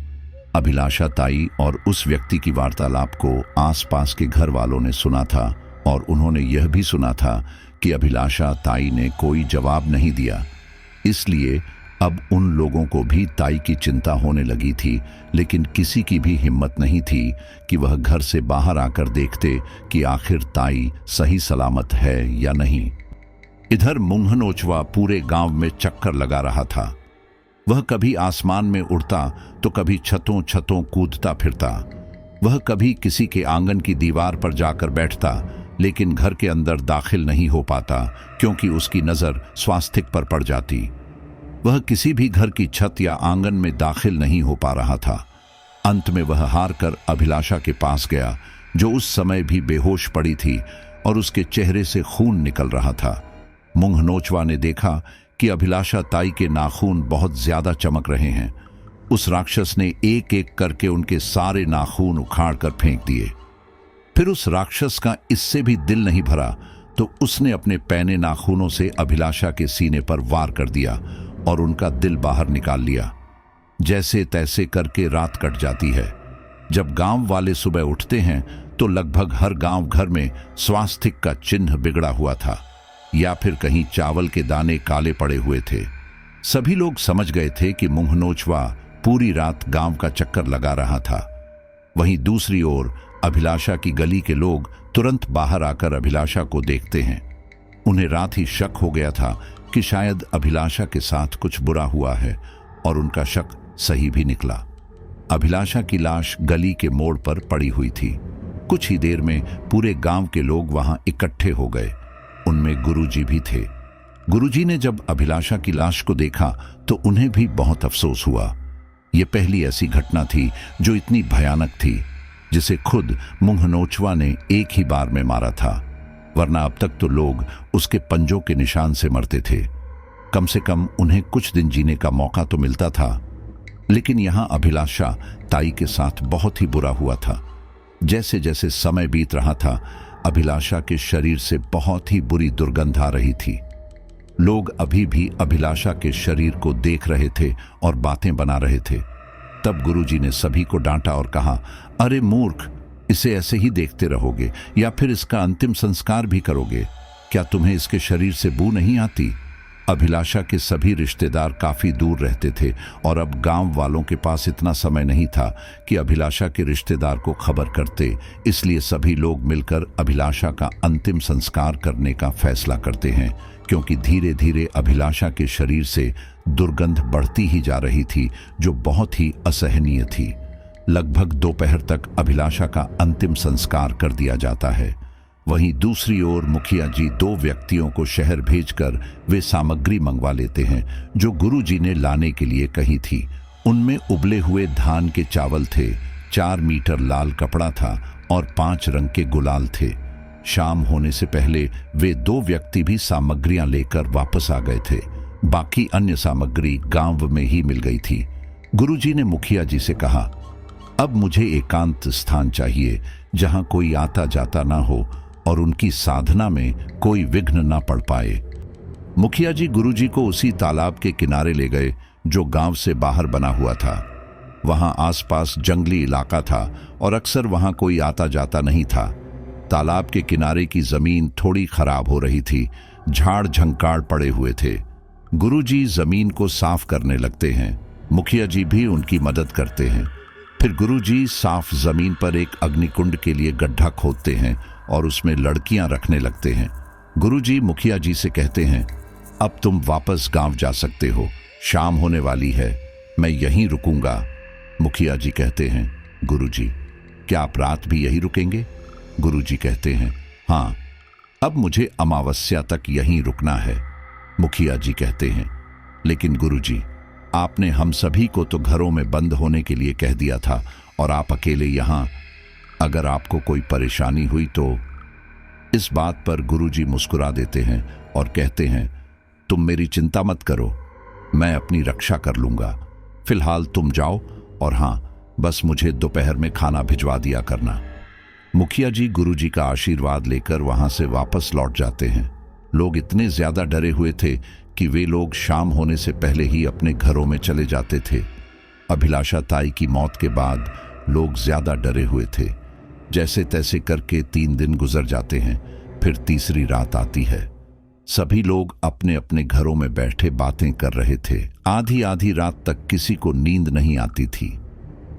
Speaker 1: अभिलाषा ताई और उस व्यक्ति की वार्तालाप को आसपास के घर वालों ने सुना था और उन्होंने यह भी सुना था कि अभिलाषा ताई ने कोई जवाब नहीं दिया। इसलिए अब उन लोगों को भी ताई की चिंता होने लगी थी, लेकिन किसी की भी हिम्मत नहीं थी कि वह घर से बाहर आकर देखते कि आखिर ताई सही सलामत है या नहीं। इधर मुंहनोचवा पूरे गांव में चक्कर लगा रहा था। वह कभी आसमान में उड़ता तो कभी छतों छतों कूदता फिरता। वह कभी किसी के आंगन की दीवार पर जाकर बैठता, लेकिन घर के अंदर दाखिल नहीं हो पाता क्योंकि उसकी नजर स्वास्तिक पर पड़ जाती। वह किसी भी घर की छत या आंगन में दाखिल नहीं हो पा रहा था। अंत में वह हार कर अभिलाषा के पास गया, जो उस समय भी बेहोश पड़ी थी और उसके चेहरे से खून निकल रहा था। मुंहनोचवा ने देखा कि अभिलाषा ताई के नाखून बहुत ज्यादा चमक रहे हैं। उस राक्षस ने एक एक करके उनके सारे नाखून उखाड़ कर फेंक दिए। फिर उस राक्षस का इससे भी दिल नहीं भरा तो उसने अपने पैने नाखूनों से अभिलाषा के सीने पर वार कर दिया और उनका दिल बाहर निकाल लिया। जैसे तैसे करके रात कट जाती है। जब गांव वाले सुबह उठते हैं तो लगभग हर गांव घर में स्वास्तिक का चिन्ह बिगड़ा हुआ था या फिर कहीं चावल के दाने काले पड़े हुए थे। सभी लोग समझ गए थे कि मुंहनोचवा पूरी रात गांव का चक्कर लगा रहा था। वहीं दूसरी ओर अभिलाषा की गली के लोग तुरंत बाहर आकर अभिलाषा को देखते हैं। उन्हें रात ही शक हो गया था कि शायद अभिलाषा के साथ कुछ बुरा हुआ है और उनका शक सही भी निकला। अभिलाषा की लाश गली के मोड़ पर पड़ी हुई थी। कुछ ही देर में पूरे गांव के लोग वहां इकट्ठे हो गए। उनमें गुरुजी भी थे। गुरुजी ने जब अभिलाषा की लाश को देखा तो उन्हें भी बहुत अफसोस हुआ। यह पहली ऐसी घटना थी जो इतनी भयानक थी जिसे खुद मुंहनोचवा ने एक ही बार में मारा था, वरना अब तक तो लोग उसके पंजों के निशान से मरते थे। कम से कम उन्हें कुछ दिन जीने का मौका तो मिलता था। लेकिन यहां अभिलाषा ताई के साथ बहुत ही बुरा हुआ था। जैसे जैसे समय बीत रहा था, अभिलाषा के शरीर से बहुत ही बुरी दुर्गंध आ रही थी। लोग अभी भी अभिलाषा के शरीर को देख रहे थे और बातें बना रहे थे। तब गुरुजी ने सभी को डांटा और कहा, अरे मूर्ख, इसे ऐसे ही देखते रहोगे या फिर इसका अंतिम संस्कार भी करोगे? क्या तुम्हें इसके शरीर से बू नहीं आती? अभिलाषा के सभी रिश्तेदार काफी दूर रहते थे और अब गांव वालों के पास इतना समय नहीं था कि अभिलाषा के रिश्तेदार को खबर करते। इसलिए सभी लोग मिलकर अभिलाषा का अंतिम संस्कार करने का फैसला करते हैं, क्योंकि धीरे धीरे अभिलाषा के शरीर से दुर्गंध बढ़ती ही जा रही थी, जो बहुत ही असहनीय थी। लगभग दोपहर तक अभिलाषा का अंतिम संस्कार कर दिया जाता है। वहीं दूसरी ओर मुखिया जी दो व्यक्तियों को शहर भेजकर वे सामग्री मंगवा लेते हैं जो गुरुजी ने लाने के लिए कही थी। उनमें उबले हुए धान के चावल थे, 4 मीटर लाल कपड़ा था और 5 रंग के गुलाल थे। शाम होने से पहले वे 2 व्यक्ति भी सामग्रियां लेकर वापस आ गए थे। बाकी अन्य सामग्री गांव में ही मिल गई थी। गुरुजी ने मुखिया जी से कहा, अब मुझे एकांत स्थान चाहिए जहां कोई आता जाता ना हो और उनकी साधना में कोई विघ्न ना पड़ पाए। मुखिया जी गुरुजी को उसी तालाब के किनारे ले गए जो गांव से बाहर बना हुआ था। वहां आसपास जंगली इलाका था और अक्सर वहां कोई आता जाता नहीं था। तालाब के किनारे की जमीन थोड़ी खराब हो रही थी, झाड़ झंकाड़ पड़े हुए थे। गुरुजी जमीन को साफ करने लगते हैं। मुखिया जी भी उनकी मदद करते हैं। फिर गुरुजी साफ जमीन पर एक अग्निकुंड के लिए गड्ढा खोदते हैं और उसमें लड़कियां रखने लगते हैं। गुरुजी मुखिया जी से कहते हैं, अब तुम वापस गांव जा सकते हो, शाम होने वाली है, मैं यहीं रुकूंगा। मुखिया जी कहते हैं, गुरुजी, क्या आप रात भी यहीं रुकेंगे? गुरुजी कहते हैं, हाँ, अब मुझे अमावस्या तक यहीं रुकना है। मुखिया जी कहते हैं, लेकिन गुरुजी, आपने हम सभी को तो घरों में बंद होने के लिए कह दिया था और आप अकेले यहाँ। अगर आपको कोई परेशानी हुई तो। इस बात पर गुरुजी मुस्कुरा देते हैं और कहते हैं, तुम मेरी चिंता मत करो, मैं अपनी रक्षा कर लूंगा। फिलहाल तुम जाओ, और हाँ, बस मुझे दोपहर में खाना भिजवा दिया करना। मुखिया जी गुरुजी का आशीर्वाद लेकर वहां से वापस लौट जाते हैं। लोग इतने ज्यादा डरे हुए थे कि वे लोग शाम होने से पहले ही अपने घरों में चले जाते थे। अभिलाषा ताई की मौत के बाद लोग ज्यादा डरे हुए थे। जैसे तैसे करके 3 दिन गुजर जाते हैं, फिर तीसरी रात आती है। सभी लोग अपने अपने घरों में बैठे बातें कर रहे थे। आधी आधी रात तक किसी को नींद नहीं आती थी।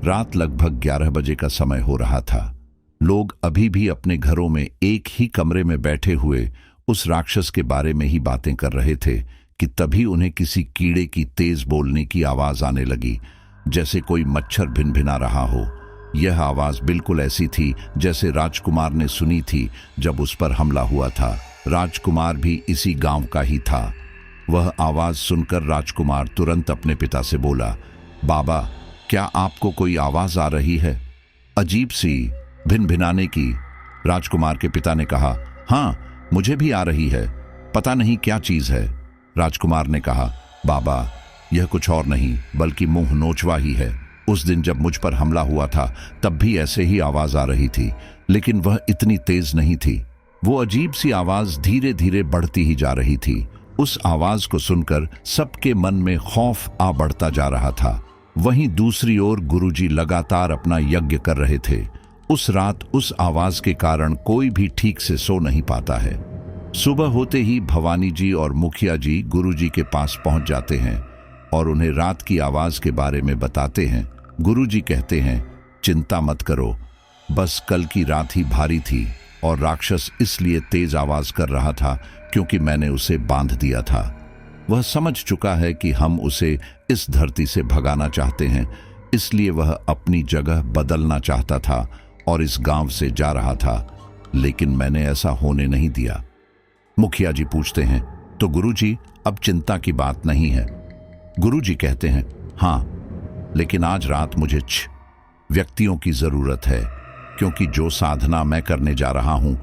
Speaker 1: रात लगभग 11 बजे का समय हो रहा था। लोग अभी भी अपने घरों में एक ही कमरे में बैठे हुए उस राक्षस के बारे में ही बातें कर रहे थे कि तभी उन्हें किसी कीड़े की तेज बोलने की आवाज आने लगी, जैसे कोई मच्छर भिनभिना रहा हो। यह आवाज बिल्कुल ऐसी थी जैसे राजकुमार ने सुनी थी जब उस पर हमला हुआ था। राजकुमार भी इसी गांव का ही था। वह आवाज सुनकर राजकुमार तुरंत अपने पिता से बोला, बाबा, क्या आपको कोई आवाज आ रही है? अजीब सी भिनभिनाने की। राजकुमार के पिता ने कहा, हाँ, मुझे भी आ रही है, पता नहीं क्या चीज है। राजकुमार ने कहा, बाबा, यह कुछ और नहीं बल्कि मुंह नोचवा ही है। उस दिन जब मुझ पर हमला हुआ था तब भी ऐसे ही आवाज आ रही थी, लेकिन वह इतनी तेज नहीं थी। वो अजीब सी आवाज धीरे धीरे बढ़ती ही जा रही थी। उस आवाज को सुनकर सबके मन में खौफ आ बढ़ता जा रहा था। वहीं दूसरी ओर गुरुजी लगातार अपना यज्ञ कर रहे थे। उस रात उस आवाज के कारण कोई भी ठीक से सो नहीं पाता है। सुबह होते ही भवानी जी और मुखिया जी गुरुजी के पास पहुंच जाते हैं और उन्हें रात की आवाज के बारे में बताते हैं। गुरुजी कहते हैं, चिंता मत करो, बस कल की रात ही भारी थी और राक्षस इसलिए तेज आवाज कर रहा था क्योंकि मैंने उसे बांध दिया था। वह समझ चुका है कि हम उसे इस धरती से भगाना चाहते हैं, इसलिए वह अपनी जगह बदलना चाहता था और इस गांव से जा रहा था, लेकिन मैंने ऐसा होने नहीं दिया। मुखिया जी पूछते हैं, तो गुरुजी, अब चिंता की बात नहीं है? गुरुजी कहते हैं, हाँ, लेकिन आज रात मुझे व्यक्तियों की जरूरत है, क्योंकि जो साधना मैं करने जा रहा हूं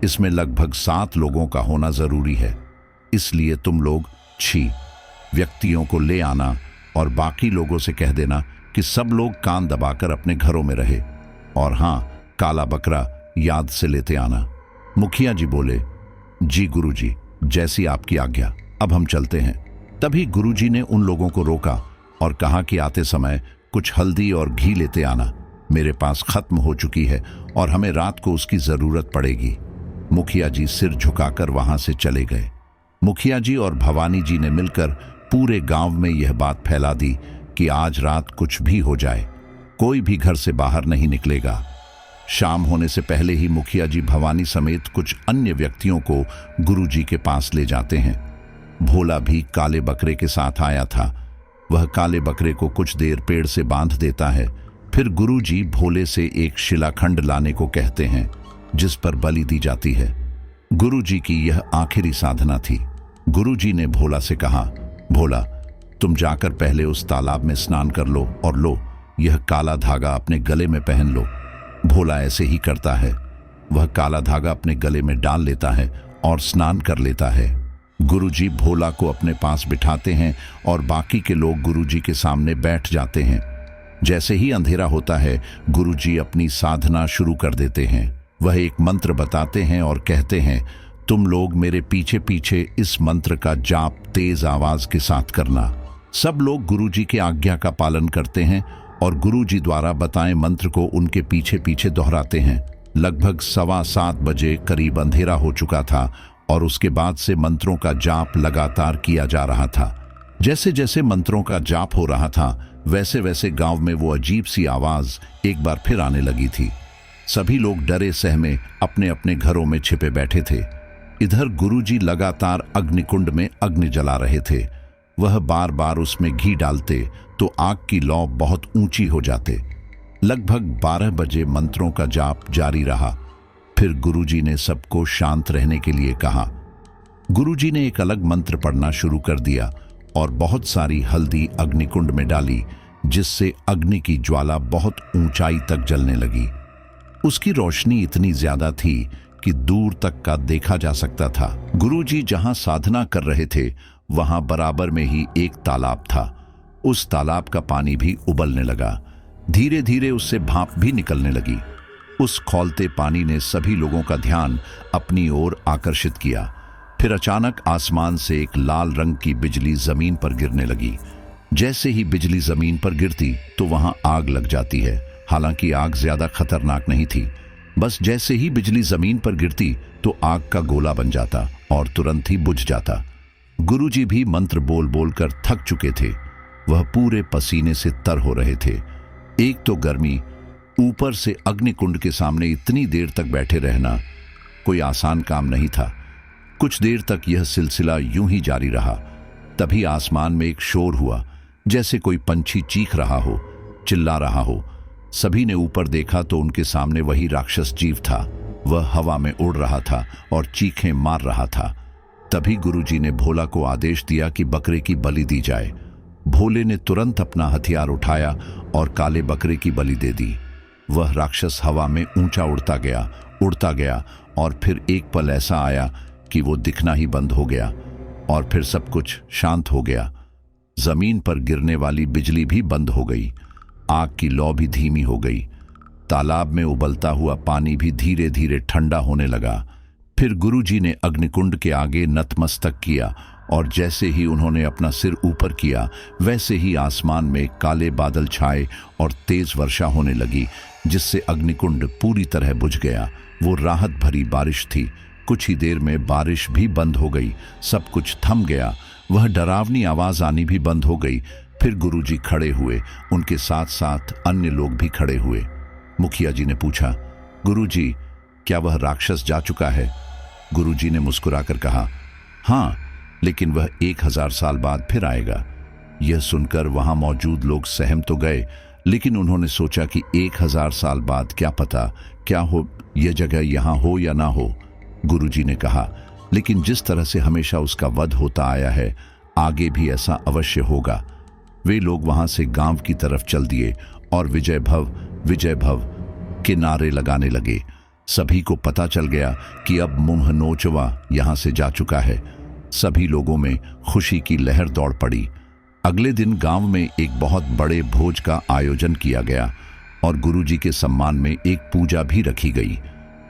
Speaker 1: इसमें लगभग 7 लोगों का होना जरूरी है। इसलिए तुम लोग 6 व्यक्तियों को ले आना और बाकी लोगों से कह देना कि सब लोग कान दबाकर अपने घरों में रहे, और हाँ, काला बकरा याद से लेते आना। मुखिया जी बोले, जी गुरुजी, जैसी आपकी आज्ञा, अब हम चलते हैं। तभी गुरुजी ने उन लोगों को रोका और कहा कि आते समय कुछ हल्दी और घी लेते आना, मेरे पास खत्म हो चुकी है और हमें रात को उसकी जरूरत पड़ेगी। मुखिया जी सिर झुकाकर वहां से चले गए। मुखिया जी और भवानी जी ने मिलकर पूरे गांव में यह बात फैला दी कि आज रात कुछ भी हो जाए, कोई भी घर से बाहर नहीं निकलेगा। शाम होने से पहले ही मुखिया जी भवानी समेत कुछ अन्य व्यक्तियों को गुरुजी के पास ले जाते हैं। भोला भी काले बकरे के साथ आया था। वह काले बकरे को कुछ देर पेड़ से बांध देता है। फिर गुरुजी भोले से एक शिलाखंड लाने को कहते हैं, जिस पर बलि दी जाती है। गुरुजी की यह आखिरी साधना थी। गुरुजी ने भोला से कहा, भोला, तुम जाकर पहले उस तालाब में स्नान कर लो और लो, यह काला धागा अपने गले में पहन लो। भोला ऐसे ही करता है। वह काला धागा अपने गले में डाल लेता है और स्नान कर लेता है। गुरुजी भोला को अपने पास बिठाते हैं और बाकी के लोग गुरुजी के सामने बैठ जाते हैं। जैसे ही अंधेरा होता है, गुरुजी अपनी साधना शुरू कर देते हैं। वह एक मंत्र बताते हैं और कहते हैं, तुम लोग मेरे पीछे पीछे इस मंत्र का जाप तेज आवाज के साथ करना। सब लोग गुरुजी की आज्ञा का पालन करते हैं और गुरुजी द्वारा बताए मंत्र को उनके पीछे पीछे दोहराते हैं। लगभग 7:15 बजे करीब अंधेरा हो चुका था और उसके बाद से मंत्रों का जाप लगातार किया जा रहा था। जैसे जैसे मंत्रों का जाप हो रहा था, वैसे वैसे गांव में वो अजीब सी आवाज एक बार फिर आने लगी थी। सभी लोग डरे सहमे अपने अपने घरों में छिपे बैठे थे। इधर गुरुजी लगातार अग्निकुंड में अग्नि जला रहे थे। वह बार बार उसमें घी डालते तो आग की लौ बहुत ऊंची हो जाते। लगभग 12 बजे मंत्रों का जाप जारी रहा। फिर गुरुजी ने सबको शांत रहने के लिए कहा। गुरुजी ने एक अलग मंत्र पढ़ना शुरू कर दिया और बहुत सारी हल्दी अग्निकुंड में डाली, जिससे अग्नि की ज्वाला बहुत ऊंचाई तक जलने लगी। उसकी रोशनी इतनी ज्यादा थी कि दूर तक का देखा जा सकता था। गुरुजी जहां साधना कर रहे थे वहां बराबर में ही एक तालाब था। उस तालाब का पानी भी उबलने लगा। धीरे धीरे उससे भाप भी निकलने लगी। उस खौलते पानी ने सभी लोगों का ध्यान अपनी ओर आकर्षित किया। फिर अचानक आसमान से एक लाल रंग की बिजली जमीन पर गिरने लगी। जैसे ही बिजली जमीन पर गिरती तो वहां आग लग जाती है। हालांकि आग ज्यादा खतरनाक नहीं थी, बस जैसे ही बिजली जमीन पर गिरती तो आग का गोला बन जाता और तुरंत ही बुझ जाता। गुरुजी भी मंत्र बोल बोल कर थक चुके थे। वह पूरे पसीने से तर हो रहे थे। एक तो गर्मी, ऊपर से अग्निकुंड के सामने इतनी देर तक बैठे रहना कोई आसान काम नहीं था। कुछ देर तक यह सिलसिला यूं ही जारी रहा। तभी आसमान में एक शोर हुआ, जैसे कोई पंछी चीख रहा हो, चिल्ला रहा हो। सभी ने ऊपर देखा तो उनके सामने वही राक्षस जीव था। वह हवा में उड़ रहा था और चीखें मार रहा था। तभी गुरुजी ने भोला को आदेश दिया कि बकरे की बलि दी जाए। भोले ने तुरंत अपना हथियार उठाया और काले बकरे की बलि दे दी। वह राक्षस हवा में ऊंचा उड़ता गया और फिर एक पल ऐसा आया कि वो दिखना ही बंद हो गया और फिर सब कुछ शांत हो गया। जमीन पर गिरने वाली बिजली भी बंद हो गई। आग की लौ भी धीमी हो गई। तालाब में उबलता हुआ पानी भी धीरे धीरे ठंडा होने लगा। फिर गुरुजी ने अग्निकुंड के आगे नतमस्तक किया और जैसे ही उन्होंने अपना सिर ऊपर किया वैसे ही आसमान में काले बादल छाए और तेज वर्षा होने लगी, जिससे अग्निकुंड पूरी तरह बुझ गया। वो राहत भरी बारिश थी। कुछ ही देर में बारिश भी बंद हो गई। सब कुछ थम गया। वह डरावनी आवाज आनी भी बंद हो गई। फिर गुरुजी खड़े हुए। उनके साथ साथ अन्य लोग भी खड़े हुए। मुखिया जी ने पूछा, गुरुजी, क्या वह राक्षस जा चुका है? गुरुजी ने मुस्कुराकर कहा, हाँ, लेकिन वह 1000 साल बाद फिर आएगा। यह सुनकर वहां मौजूद लोग सहम तो गए, लेकिन उन्होंने सोचा कि 1000 साल बाद क्या पता क्या हो, यह जगह यहां हो या ना हो। गुरुजी ने कहा, लेकिन जिस तरह से हमेशा उसका वध होता आया है, आगे भी ऐसा अवश्य होगा। वे लोग वहां से गांव की तरफ चल दिए और विजय भव के नारे लगाने लगे। सभी को पता चल गया कि अब मुंह नोचवा यहां से जा चुका है। सभी लोगों में खुशी की लहर दौड़ पड़ी। अगले दिन गांव में एक बहुत बड़े भोज का आयोजन किया गया और गुरुजी के सम्मान में एक पूजा भी रखी गई।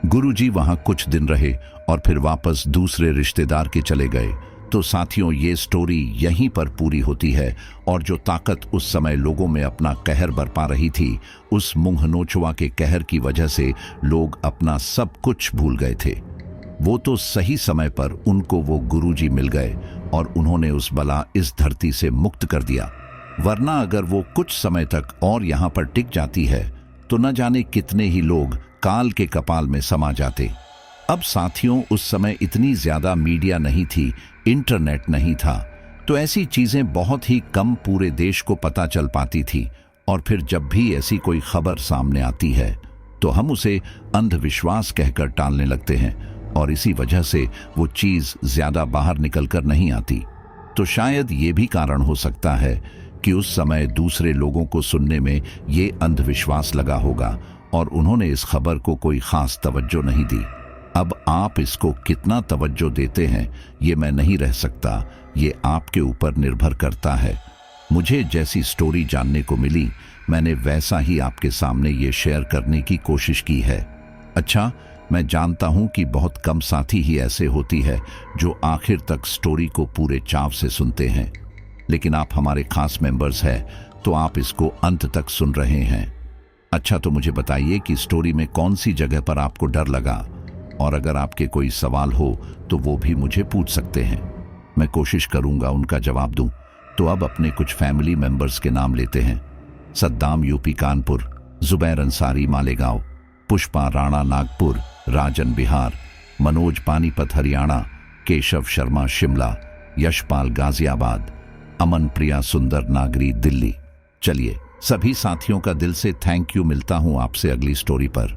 Speaker 1: गुरुजी वहां कुछ दिन रहे और फिर वापस दूसरे रिश्तेदार के चले गए। तो साथियों, ये स्टोरी यहीं पर पूरी होती है और जो ताकत उस समय लोगों में अपना कहर बरपा रही थी, उस मुंह नोचवा के कहर की वजह से लोग अपना सब कुछ भूल गए थे। वो तो सही समय पर उनको वो गुरुजी मिल गए और उन्होंने उस बला इस धरती से मुक्त कर दिया। वरना अगर वो कुछ समय तक और यहाँ पर टिक जाती है तो न जाने कितने ही लोग काल के कपाल में समा जाते। अब साथियों, उस समय इतनी ज्यादा मीडिया नहीं थी, इंटरनेट नहीं था, तो ऐसी चीजें बहुत ही कम पूरे देश को पता चल पाती थी। और फिर जब भी ऐसी कोई खबर सामने आती है तो हम उसे अंधविश्वास कहकर टालने लगते हैं और इसी वजह से वो चीज ज्यादा बाहर निकलकर नहीं आती। तो शायद ये भी कारण हो सकता है कि उस समय दूसरे लोगों को सुनने में ये अंधविश्वास लगा होगा और उन्होंने इस खबर को कोई खास तवज्जो नहीं दी। अब आप इसको कितना तवज्जो देते हैं ये मैं नहीं रह सकता, ये आपके ऊपर निर्भर करता है। मुझे जैसी स्टोरी जानने को मिली मैंने वैसा ही आपके सामने ये शेयर करने की कोशिश की है। अच्छा, मैं जानता हूं कि बहुत कम साथी ही ऐसे होती है जो आखिर तक स्टोरी को पूरे चाव से सुनते हैं, लेकिन आप हमारे खास मेंबर्स हैं तो आप इसको अंत तक सुन रहे हैं। अच्छा, तो मुझे बताइए कि स्टोरी में कौन सी जगह पर आपको डर लगा, और अगर आपके कोई सवाल हो तो वो भी मुझे पूछ सकते हैं। मैं कोशिश करूंगा उनका जवाब दूं। तो अब अपने कुछ फैमिली मेंबर्स के नाम लेते हैं। सद्दाम यूपी कानपुर, जुबैर अंसारी मालेगांव, पुष्पा राणा नागपुर, राजन बिहार, मनोज पानीपत हरियाणा, केशव शर्मा शिमला, यशपाल गाजियाबाद, अमन प्रिया सुंदर नागरी दिल्ली। चलिए, सभी साथियों का दिल से थैंक यू। मिलता हूं आपसे अगली स्टोरी पर।